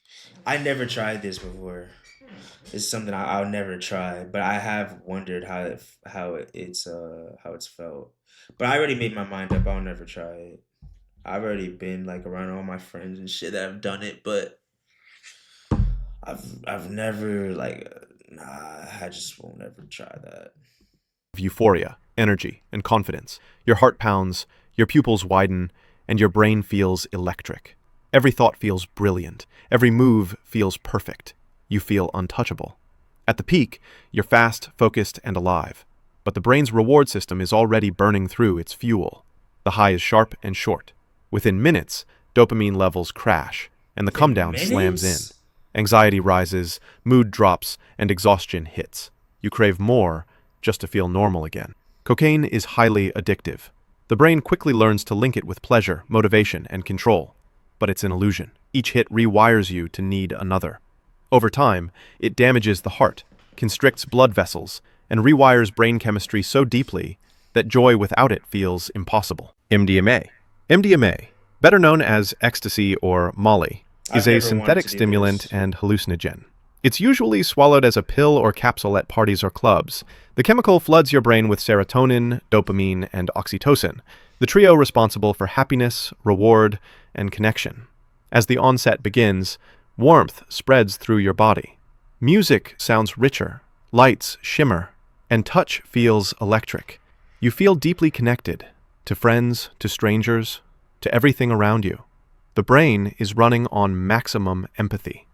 I never tried this before. It's something I'll never try, but I have wondered how it's felt. But I already made my mind up. I'll never try it. I've already been like around all my friends and shit that have done it, but I've never I just won't ever try that. Euphoria, energy, and confidence. Your heart pounds, your pupils widen, and your brain feels electric. Every thought feels brilliant. Every move feels perfect. You feel untouchable. At the peak, you're fast, focused, and alive. But the brain's reward system is already burning through its fuel. The high is sharp and short. Within minutes, dopamine levels crash, and the come-down slams in. Anxiety rises, mood drops, and exhaustion hits. You crave more just to feel normal again. Cocaine is highly addictive. The brain quickly learns to link it with pleasure, motivation, and control. But it's an illusion. Each hit rewires you to need another. Over time, it damages the heart, constricts blood vessels, and rewires brain chemistry so deeply that joy without it feels impossible. MDMA. MDMA, better known as ecstasy or Molly, is a synthetic stimulant and hallucinogen. It's usually swallowed as a pill or capsule at parties or clubs. The chemical floods your brain with serotonin, dopamine, and oxytocin, the trio responsible for happiness, reward, and connection. As the onset begins, warmth spreads through your body. Music sounds richer, lights shimmer, and touch feels electric. You feel deeply connected to friends, to strangers, to everything around you. The brain is running on maximum empathy.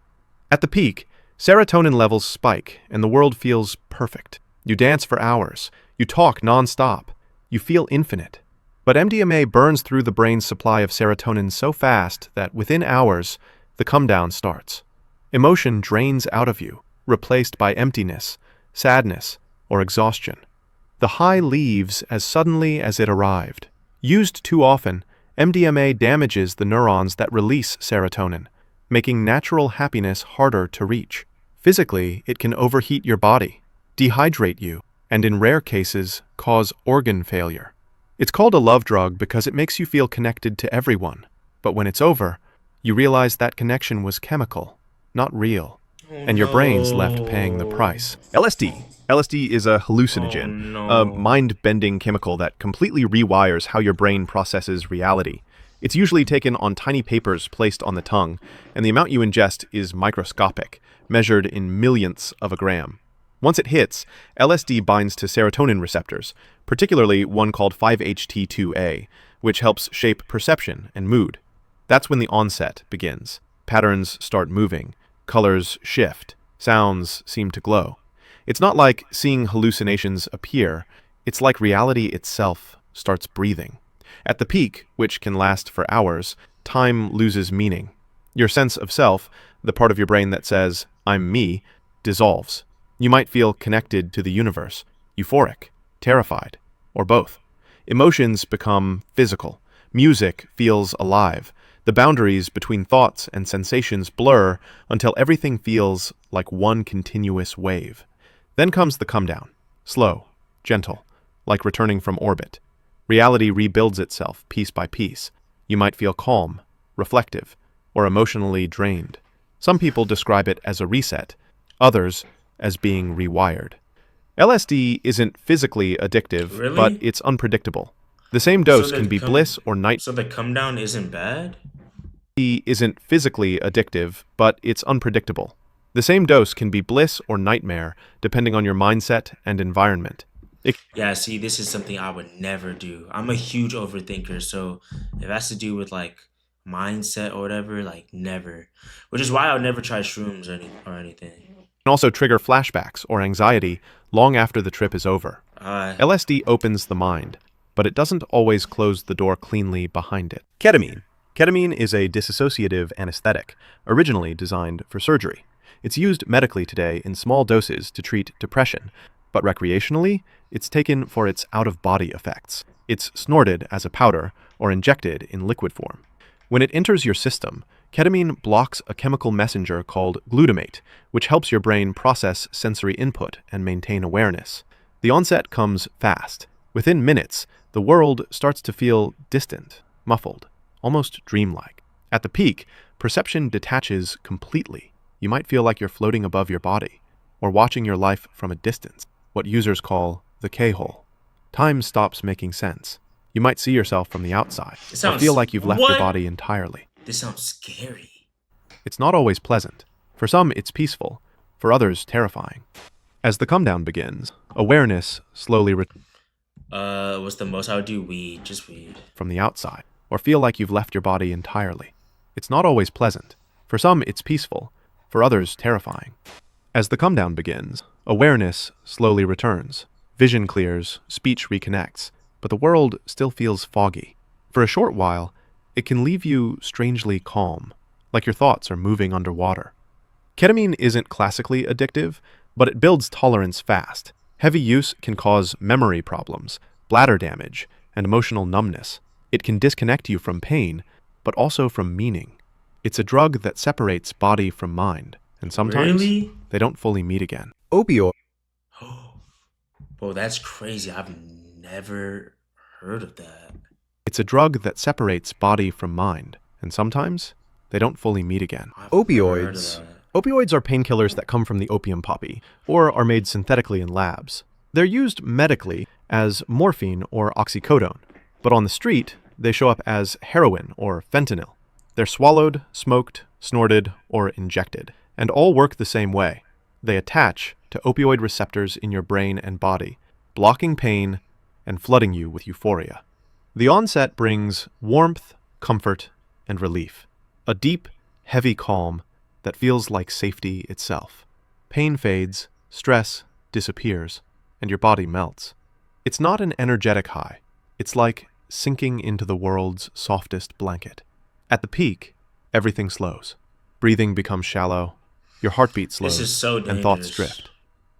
At the peak, serotonin levels spike and the world feels perfect. You dance for hours. You talk non-stop. You feel infinite. But MDMA burns through the brain's supply of serotonin so fast that within hours, the come-down starts. Emotion drains out of you, replaced by emptiness, sadness, or exhaustion. The high leaves as suddenly as it arrived. Used too often, MDMA damages the neurons that release serotonin, making natural happiness harder to reach. Physically, it can overheat your body, dehydrate you, and in rare cases, cause organ failure. It's called a love drug because it makes you feel connected to everyone, but when it's over, you realize that connection was chemical, not real, and your brain's left paying the price. LSD. LSD is a hallucinogen, a mind-bending chemical that completely rewires how your brain processes reality. It's usually taken on tiny papers placed on the tongue, and the amount you ingest is microscopic, measured in millionths of a gram. Once it hits, LSD binds to serotonin receptors, particularly one called 5-HT2A, which helps shape perception and mood. That's when the onset begins. Patterns start moving, colors shift, sounds seem to glow. It's not like seeing hallucinations appear, it's like reality itself starts breathing. At the peak, which can last for hours, time loses meaning. Your sense of self, the part of your brain that says, "I'm me," dissolves. You might feel connected to the universe, euphoric, terrified, or both. Emotions become physical. Music feels alive. The boundaries between thoughts and sensations blur until everything feels like one continuous wave. Then comes the come-down, slow, gentle, like returning from orbit. Reality rebuilds itself piece by piece. You might feel calm, reflective, or emotionally drained. Some people describe it as a reset, others as being rewired. LSD isn't physically addictive, Really? but it's unpredictable. The same dose can be bliss or night. So the come down isn't bad? LSD isn't physically addictive, but it's unpredictable. The same dose can be bliss or nightmare, depending on your mindset and environment. Yeah, see, this is something I would never do. I'm a huge overthinker, so if it has to do with like mindset or whatever, like never. Which is why I would never try shrooms or anything. Can also trigger flashbacks or anxiety long after the trip is over. LSD opens the mind, but it doesn't always close the door cleanly behind it. Ketamine. Ketamine is a dissociative anesthetic, originally designed for surgery. It's used medically today in small doses to treat depression, but recreationally, it's taken for its out-of-body effects. It's snorted as a powder or injected in liquid form. When it enters your system, ketamine blocks a chemical messenger called glutamate, which helps your brain process sensory input and maintain awareness. The onset comes fast. Within minutes, the world starts to feel distant, muffled, almost dreamlike. At the peak, perception detaches completely. You might feel like you're floating above your body, or watching your life from a distance, what users call the K-hole. Time stops making sense. You might see yourself from the outside, or feel like you've left your body entirely. This sounds scary. It's not always pleasant. For some, it's peaceful. For others, terrifying. As the come-down begins, awareness slowly What's the most I would do? Weed, just weed. From the outside, or feel like you've left your body entirely. It's not always pleasant. For some, it's peaceful. For others, terrifying. As the come-down begins, awareness slowly returns. Vision clears, speech reconnects, but the world still feels foggy. For a short while, it can leave you strangely calm, like your thoughts are moving underwater. Ketamine isn't classically addictive, but it builds tolerance fast. Heavy use can cause memory problems, bladder damage, and emotional numbness. It can disconnect you from pain, but also from meaning. It's a drug that separates body from mind, and sometimes they don't fully meet again. Opioid. Bro, that's crazy. I've never heard of that. It's a drug that separates body from mind, and sometimes they don't fully meet again. Opioids. Opioids are painkillers that come from the opium poppy, or are made synthetically in labs. They're used medically as morphine or oxycodone, but on the street, they show up as heroin or fentanyl. They're swallowed, smoked, snorted, or injected, and all work the same way. They attach to opioid receptors in your brain and body, blocking pain and flooding you with euphoria. The onset brings warmth, comfort, and relief. A deep, heavy calm that feels like safety itself. Pain fades, stress disappears, and your body melts. It's not an energetic high. It's like sinking into the world's softest blanket. At the peak, everything slows. Breathing becomes shallow, your heartbeat slows, This is so and thoughts dangerous. drift.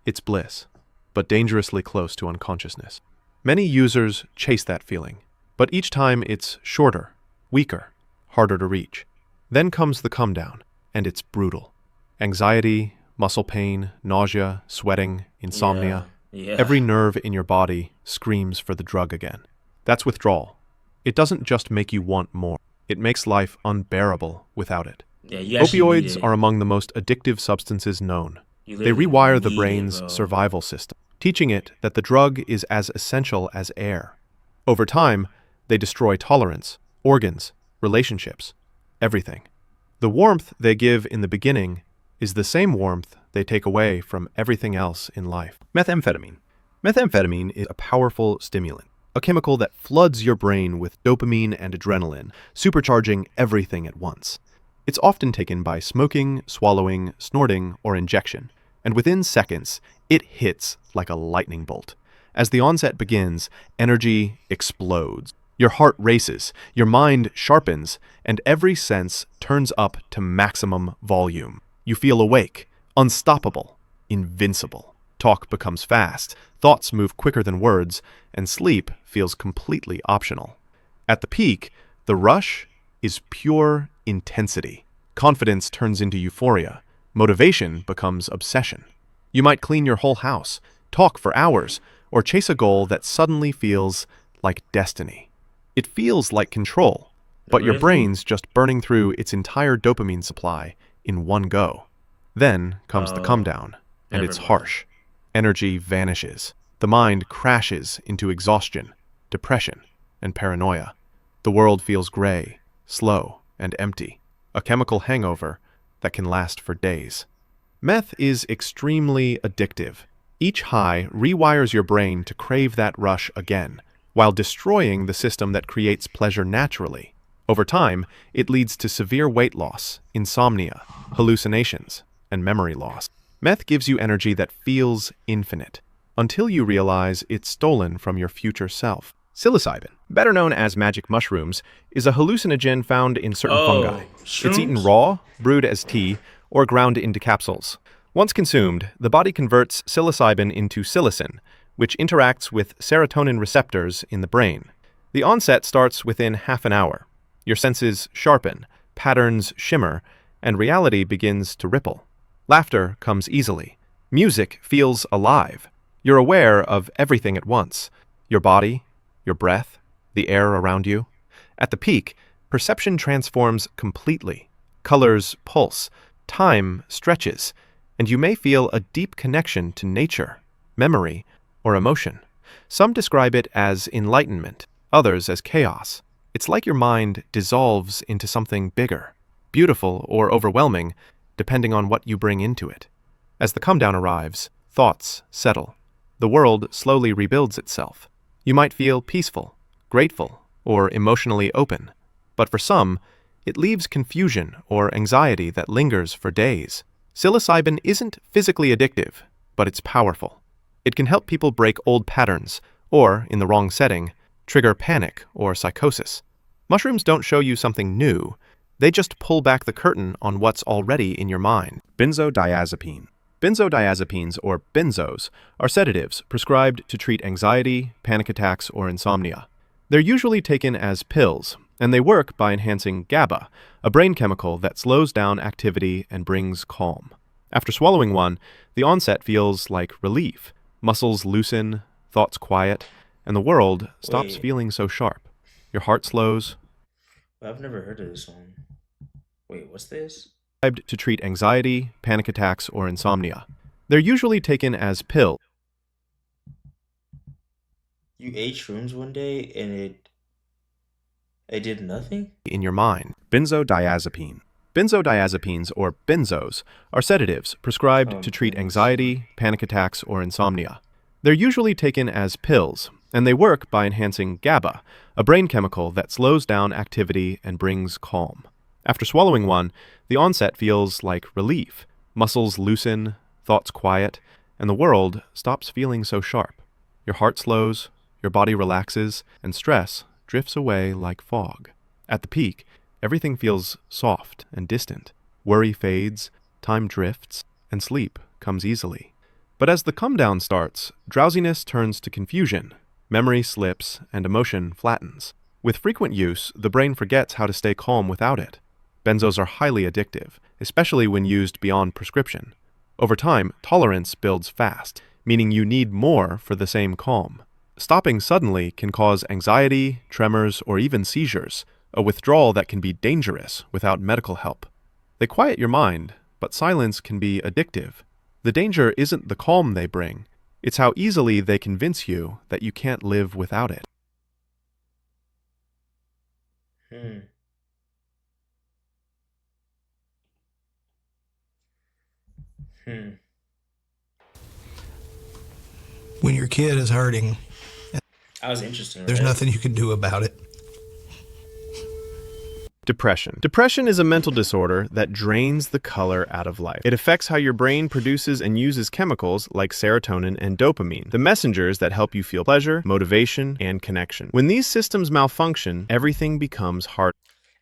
It's bliss, but dangerously close to unconsciousness. Many users chase that feeling, but each time it's shorter, weaker, harder to reach. Then comes the come down, and it's brutal. Anxiety, muscle pain, nausea, sweating, insomnia. Yeah. Every nerve in your body screams for the drug again. That's withdrawal. It doesn't just make you want more. It makes life unbearable without it. Yeah, you actually need Opioids it. are among the most addictive substances known. You They literally rewire the need it, brain's bro. survival system, teaching it that the drug is as essential as air. Over time, they destroy tolerance, organs, relationships, everything. The warmth they give in the beginning is the same warmth they take away from everything else in life. Methamphetamine. Methamphetamine is a powerful stimulant, a chemical that floods your brain with dopamine and adrenaline, supercharging everything at once. It's often taken by smoking, swallowing, snorting, or injection, and within seconds, it hits like a lightning bolt. As the onset begins, energy explodes. Your heart races, your mind sharpens, and every sense turns up to maximum volume. You feel awake, unstoppable, invincible. Talk becomes fast, thoughts move quicker than words, and sleep feels completely optional. At the peak, the rush is pure intensity. Confidence turns into euphoria. Motivation becomes obsession. You might clean your whole house, talk for hours, or chase a goal that suddenly feels like destiny. It feels like control, but your brain's just burning through its entire dopamine supply in one go. Then comes the come down, and it's harsh. energy vanishes. The mind crashes into exhaustion, depression, and paranoia. The world feels gray, slow, and empty. A chemical hangover that can last for days. Meth is extremely addictive. Each high rewires your brain to crave that rush again, while destroying the system that creates pleasure naturally. Over time, it leads to severe weight loss, insomnia, hallucinations, and memory loss. Meth gives you energy that feels infinite, until you realize it's stolen from your future self. Psilocybin, better known as magic mushrooms, is a hallucinogen found in certain fungi. It's eaten raw, brewed as tea, or ground into capsules. Once consumed, the body converts psilocybin into psilocin, which interacts with serotonin receptors in the brain. The onset starts within half an hour. Your senses sharpen, patterns shimmer, and reality begins to ripple. Laughter comes easily. Music feels alive. You're aware of everything at once. Your body, your breath, the air around you. At the peak, perception transforms completely. Colors pulse, time stretches, and you may feel a deep connection to nature, memory, or emotion. Some describe it as enlightenment, others as chaos. It's like your mind dissolves into something bigger, beautiful or overwhelming, depending on what you bring into it. As the come-down arrives, thoughts settle. The world slowly rebuilds itself. You might feel peaceful, grateful, or emotionally open. But for some, it leaves confusion or anxiety that lingers for days. Psilocybin isn't physically addictive, but it's powerful. It can help people break old patterns, or, in the wrong setting, trigger panic or psychosis. Mushrooms don't show you something new. They just pull back the curtain on what's already in your mind. Benzodiazepine. Benzodiazepines, or benzos, are sedatives prescribed to treat anxiety, panic attacks, or insomnia. They're usually taken as pills, and they work by enhancing GABA, a brain chemical that slows down activity and brings calm. After swallowing one, the onset feels like relief. Muscles loosen, thoughts quiet, and the world stops feeling so sharp. Your heart slows. I've never heard of this one. Wait, what's this? To treat anxiety, panic attacks, or insomnia. They're usually taken as pills. You ate shrooms one day and it did nothing? In your mind. Benzodiazepine. Benzodiazepines, or benzos, are sedatives prescribed to treat anxiety, panic attacks, or insomnia. They're usually taken as pills, and they work by enhancing GABA, a brain chemical that slows down activity and brings calm. After swallowing one, the onset feels like relief. Muscles loosen, thoughts quiet, and the world stops feeling so sharp. Your heart slows, your body relaxes, and stress drifts away like fog. At the peak, everything feels soft and distant. Worry fades, time drifts, and sleep comes easily. But as the come-down starts, drowsiness turns to confusion, memory slips, and emotion flattens. With frequent use, the brain forgets how to stay calm without it. Benzos are highly addictive, especially when used beyond prescription. Over time, tolerance builds fast, meaning you need more for the same calm. Stopping suddenly can cause anxiety, tremors, or even seizures, a withdrawal that can be dangerous without medical help. They quiet your mind, but silence can be addictive. The danger isn't the calm they bring, it's how easily they convince you that you can't live without it. When your kid is hurting, That was interesting. there's nothing you can do about it. Depression. Depression is a mental disorder that drains the color out of life. It affects how your brain produces and uses chemicals like serotonin and dopamine, the messengers that help you feel pleasure, motivation, and connection. When these systems malfunction, everything becomes hard.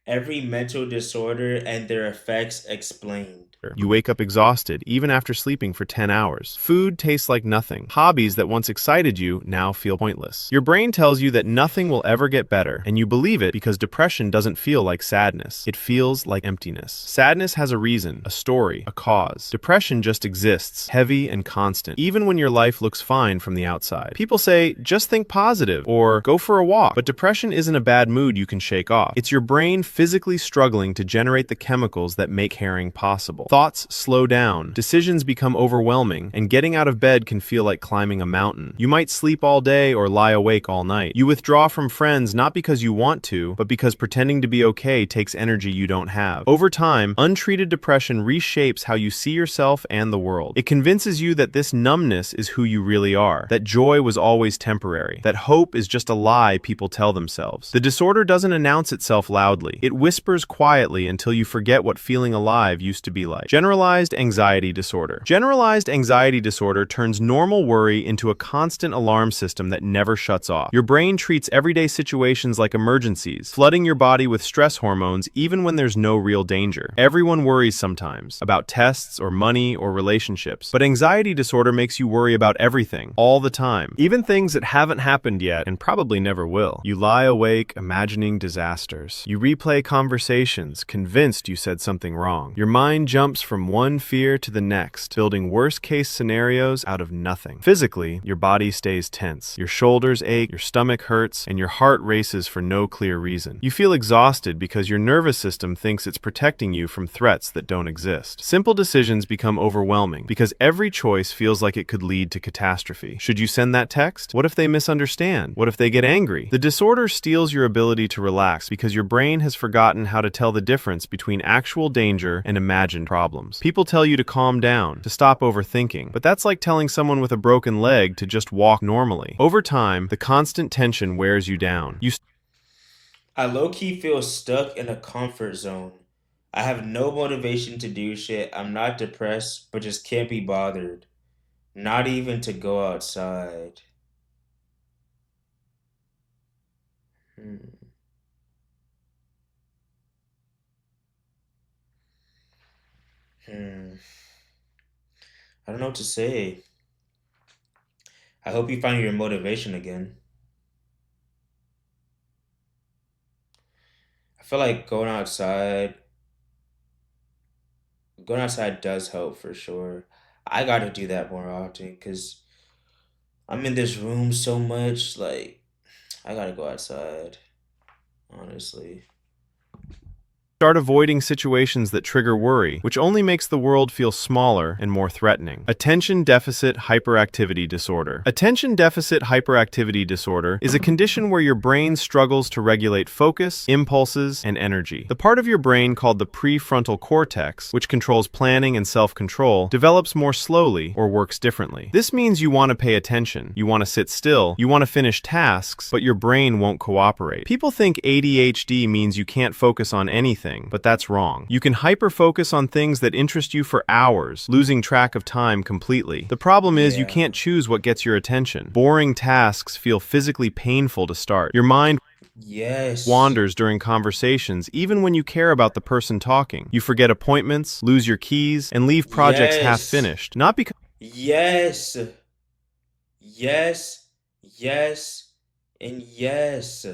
Every mental disorder and their effects explained. You wake up exhausted, even after sleeping for 10 hours. Food tastes like nothing. Hobbies that once excited you now feel pointless. Your brain tells you that nothing will ever get better, and you believe it because depression doesn't feel like sadness. It feels like emptiness. Sadness has a reason, a story, a cause. Depression just exists, heavy and constant, even when your life looks fine from the outside. People say, just think positive, or go for a walk. But depression isn't a bad mood you can shake off. It's your brain physically struggling to generate the chemicals that make caring possible. Thoughts slow down, decisions become overwhelming, and getting out of bed can feel like climbing a mountain. You might sleep all day or lie awake all night. You withdraw from friends not because you want to, but because pretending to be okay takes energy you don't have. Over time, untreated depression reshapes how you see yourself and the world. It convinces you that this numbness is who you really are, that joy was always temporary, that hope is just a lie people tell themselves. The disorder doesn't announce itself loudly. It whispers quietly until you forget what feeling alive used to be like. Generalized anxiety disorder. Generalized anxiety disorder turns normal worry into a constant alarm system that never shuts off. Your brain treats everyday situations like emergencies, flooding your body with stress hormones even when there's no real danger. Everyone worries sometimes, about tests or money or relationships, but anxiety disorder makes you worry about everything, all the time, even things that haven't happened yet and probably never will. You lie awake imagining disasters. You replay conversations, convinced you said something wrong. Your mind jumps from one fear to the next, building worst-case scenarios out of nothing. Physically, your body stays tense. Your shoulders ache, your stomach hurts, and your heart races for no clear reason. You feel exhausted because your nervous system thinks it's protecting you from threats that don't exist. Simple decisions become overwhelming because every choice feels like it could lead to catastrophe. Should you send that text? What if they misunderstand? What if they get angry? The disorder steals your ability to relax because your brain has forgotten how to tell the difference between actual danger and imagined problems. People tell you to calm down, to stop overthinking, but that's like telling someone with a broken leg to just walk normally. Over time, the constant tension wears you down. I low-key feel stuck in a comfort zone. I have no motivation to do shit. I'm not depressed, but just can't be bothered. Not even to go outside. I don't know what to say. I hope you find your motivation again. I feel like going outside does help for sure. I gotta do that more often because I'm in this room so much. Like, I gotta go outside, honestly. Start avoiding situations that trigger worry, which only makes the world feel smaller and more threatening. Attention Deficit Hyperactivity Disorder. Attention Deficit Hyperactivity Disorder is a condition where your brain struggles to regulate focus, impulses, and energy. The part of your brain called the prefrontal cortex, which controls planning and self-control, develops more slowly or works differently. This means you want to pay attention, you want to sit still, you want to finish tasks, but your brain won't cooperate. People think ADHD means you can't focus on anything, but that's wrong. You can hyper-focus on things that interest you for hours, losing track of time completely. The problem is you can't choose what gets your attention. Boring tasks feel physically painful to start. Your mind wanders during conversations, even when you care about the person talking. You forget appointments, lose your keys, and leave projects half-finished. Not because... Yes, and yes.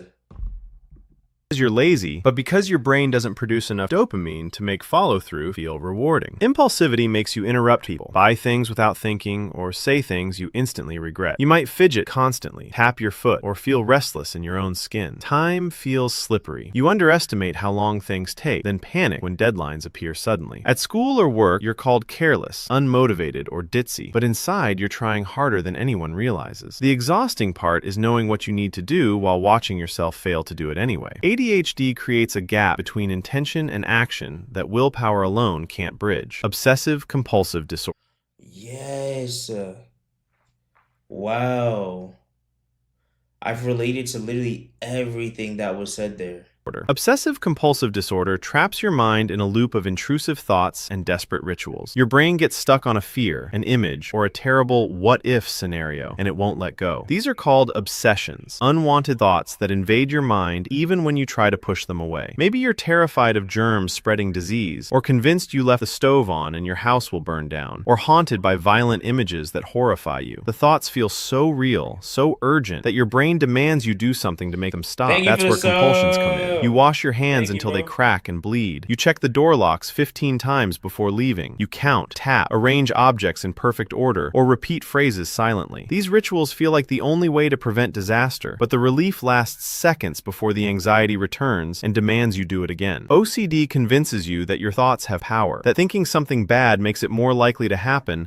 You're lazy, but because your brain doesn't produce enough dopamine to make follow-through feel rewarding. Impulsivity makes you interrupt people, buy things without thinking, or say things you instantly regret. You might fidget constantly, tap your foot, or feel restless in your own skin. Time feels slippery. You underestimate how long things take, then panic when deadlines appear suddenly. At school or work, you're called careless, unmotivated, or ditzy, but inside you're trying harder than anyone realizes. The exhausting part is knowing what you need to do while watching yourself fail to do it anyway. ADHD creates a gap between intention and action that willpower alone can't bridge. Obsessive-compulsive disorder. Yes. Wow. I've related to literally everything that was said there. Obsessive-compulsive disorder traps your mind in a loop of intrusive thoughts and desperate rituals. Your brain gets stuck on a fear, an image, or a terrible what-if scenario, and it won't let go. These are called obsessions, unwanted thoughts that invade your mind even when you try to push them away. Maybe you're terrified of germs spreading disease, or convinced you left the stove on and your house will burn down, or haunted by violent images that horrify you. The thoughts feel so real, so urgent, that your brain demands you do something to make them stop. That's where compulsions come in. Yo. You wash your hands Thank you, until they bro. crack and bleed. You check the door locks 15 times before leaving. You count, tap, arrange objects in perfect order, or repeat phrases silently. These rituals feel like the only way to prevent disaster, but the relief lasts seconds before the anxiety returns and demands you do it again. OCD convinces you that your thoughts have power, that thinking something bad makes it more likely to happen.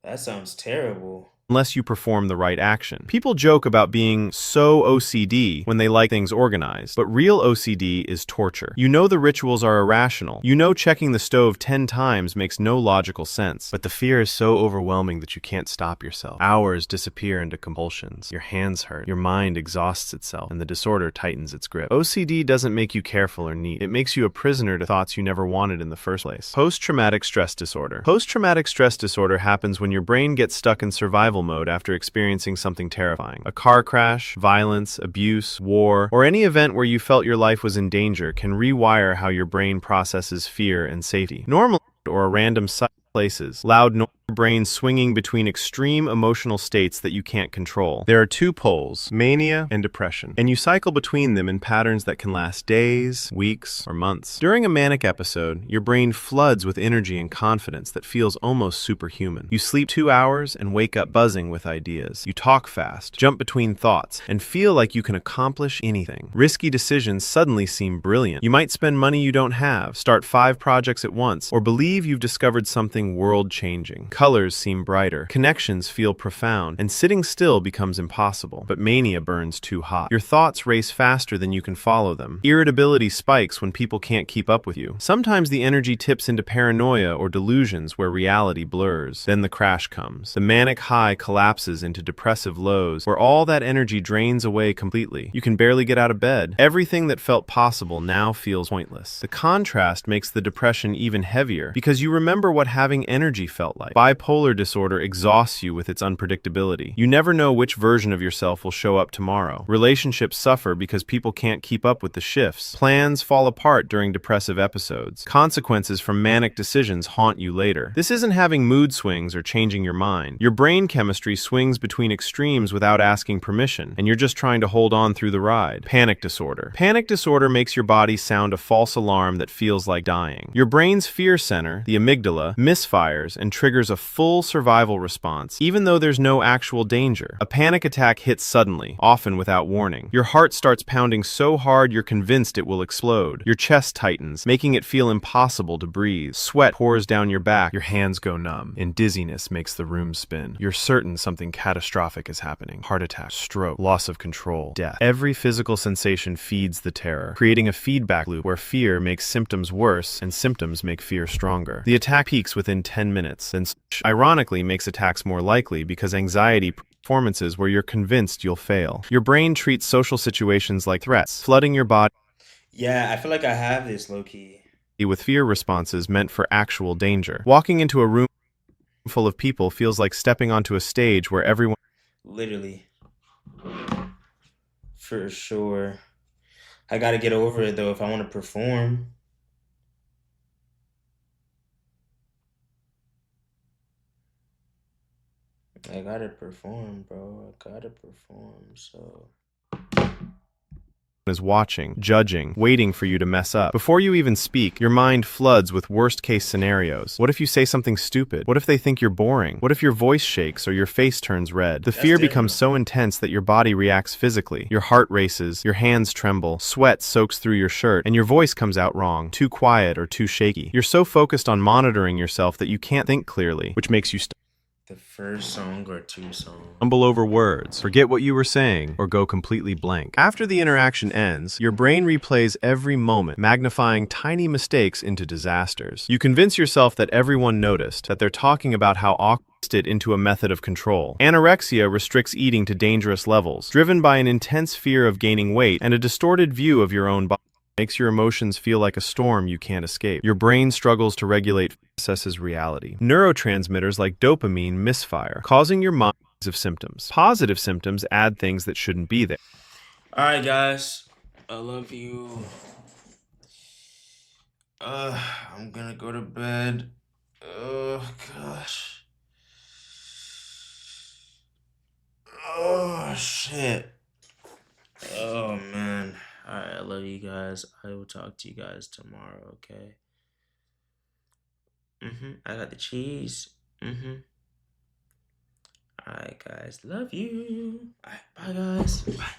That sounds terrible. Unless you perform the right action. People joke about being so OCD when they like things organized, but real OCD is torture. You know the rituals are irrational. You know checking the stove 10 times makes no logical sense, but the fear is so overwhelming that you can't stop yourself. Hours disappear into compulsions. Your hands hurt. Your mind exhausts itself, and the disorder tightens its grip. OCD doesn't make you careful or neat. It makes you a prisoner to thoughts you never wanted in the first place. Post-traumatic stress disorder. Post-traumatic stress disorder happens when your brain gets stuck in survival mode after experiencing something terrifying. A car crash, violence, abuse, war, or any event where you felt your life was in danger can rewire how your brain processes fear and safety. Normal or a random sight places, loud noise, brain swinging between extreme emotional states that you can't control. There are two poles, mania and depression, and you cycle between them in patterns that can last days, weeks, or months. During a manic episode, your brain floods with energy and confidence that feels almost superhuman. You sleep 2 hours and wake up buzzing with ideas. You talk fast, jump between thoughts, and feel like you can accomplish anything. Risky decisions suddenly seem brilliant. You might spend money you don't have, start 5 projects at once, or believe you've discovered something world-changing. Colors seem brighter, connections feel profound, and sitting still becomes impossible. But mania burns too hot. Your thoughts race faster than you can follow them. Irritability spikes when people can't keep up with you. Sometimes the energy tips into paranoia or delusions where reality blurs. Then the crash comes. The manic high collapses into depressive lows where all that energy drains away completely. You can barely get out of bed. Everything that felt possible now feels pointless. The contrast makes the depression even heavier because you remember what having energy felt like. Bipolar disorder exhausts you with its unpredictability. You never know which version of yourself will show up tomorrow. Relationships suffer because people can't keep up with the shifts. Plans fall apart during depressive episodes. Consequences from manic decisions haunt you later. This isn't having mood swings or changing your mind. Your brain chemistry swings between extremes without asking permission, and you're just trying to hold on through the ride. Panic disorder. Panic disorder makes your body sound a false alarm that feels like dying. Your brain's fear center, the amygdala, misfires and triggers a full survival response, even though there's no actual danger. A panic attack hits suddenly, often without warning. Your heart starts pounding so hard you're convinced it will explode. Your chest tightens, making it feel impossible to breathe. Sweat pours down your back, your hands go numb, and dizziness makes the room spin. You're certain something catastrophic is happening. Heart attack, stroke, loss of control, death. Every physical sensation feeds the terror, creating a feedback loop where fear makes symptoms worse and symptoms make fear stronger. The attack peaks within 10 minutes, then ironically makes attacks more likely because anxiety performances where you're convinced you'll fail. Your brain treats social situations like threats, flooding your body Yeah, I feel like I have this low-key. with fear responses meant for actual danger. Walking into a room full of people feels like stepping onto a stage where everyone... Literally. For sure. I gotta get over it though if I want to perform. I gotta perform, bro. I gotta perform, so... is watching, judging, waiting for you to mess up. Before you even speak, your mind floods with worst-case scenarios. What if you say something stupid? What if they think you're boring? What if your voice shakes or your face turns red? The fear becomes so intense that your body reacts physically. Your heart races, your hands tremble, sweat soaks through your shirt, and your voice comes out wrong, too quiet or too shaky. You're so focused on monitoring yourself that you can't think clearly, which makes you The first song or 2 songs? stumble over words, forget what you were saying, or go completely blank. After the interaction ends, your brain replays every moment, magnifying tiny mistakes into disasters. You convince yourself that everyone noticed, that they're talking about how awkward it into a method of control. Anorexia restricts eating to dangerous levels, driven by an intense fear of gaining weight and a distorted view of your own body. Makes your emotions feel like a storm you can't escape. Your brain struggles to regulate processes reality. Neurotransmitters like dopamine misfire, causing your mind of symptoms. Positive symptoms add things that shouldn't be there. Alright guys, I love you. I'm gonna go to bed. Oh gosh. Oh shit. Oh man. Alright, I love you. you guys. I will talk to you guys tomorrow, okay? I got the cheese. Alright, guys. Love you. Alright, bye, guys. Bye.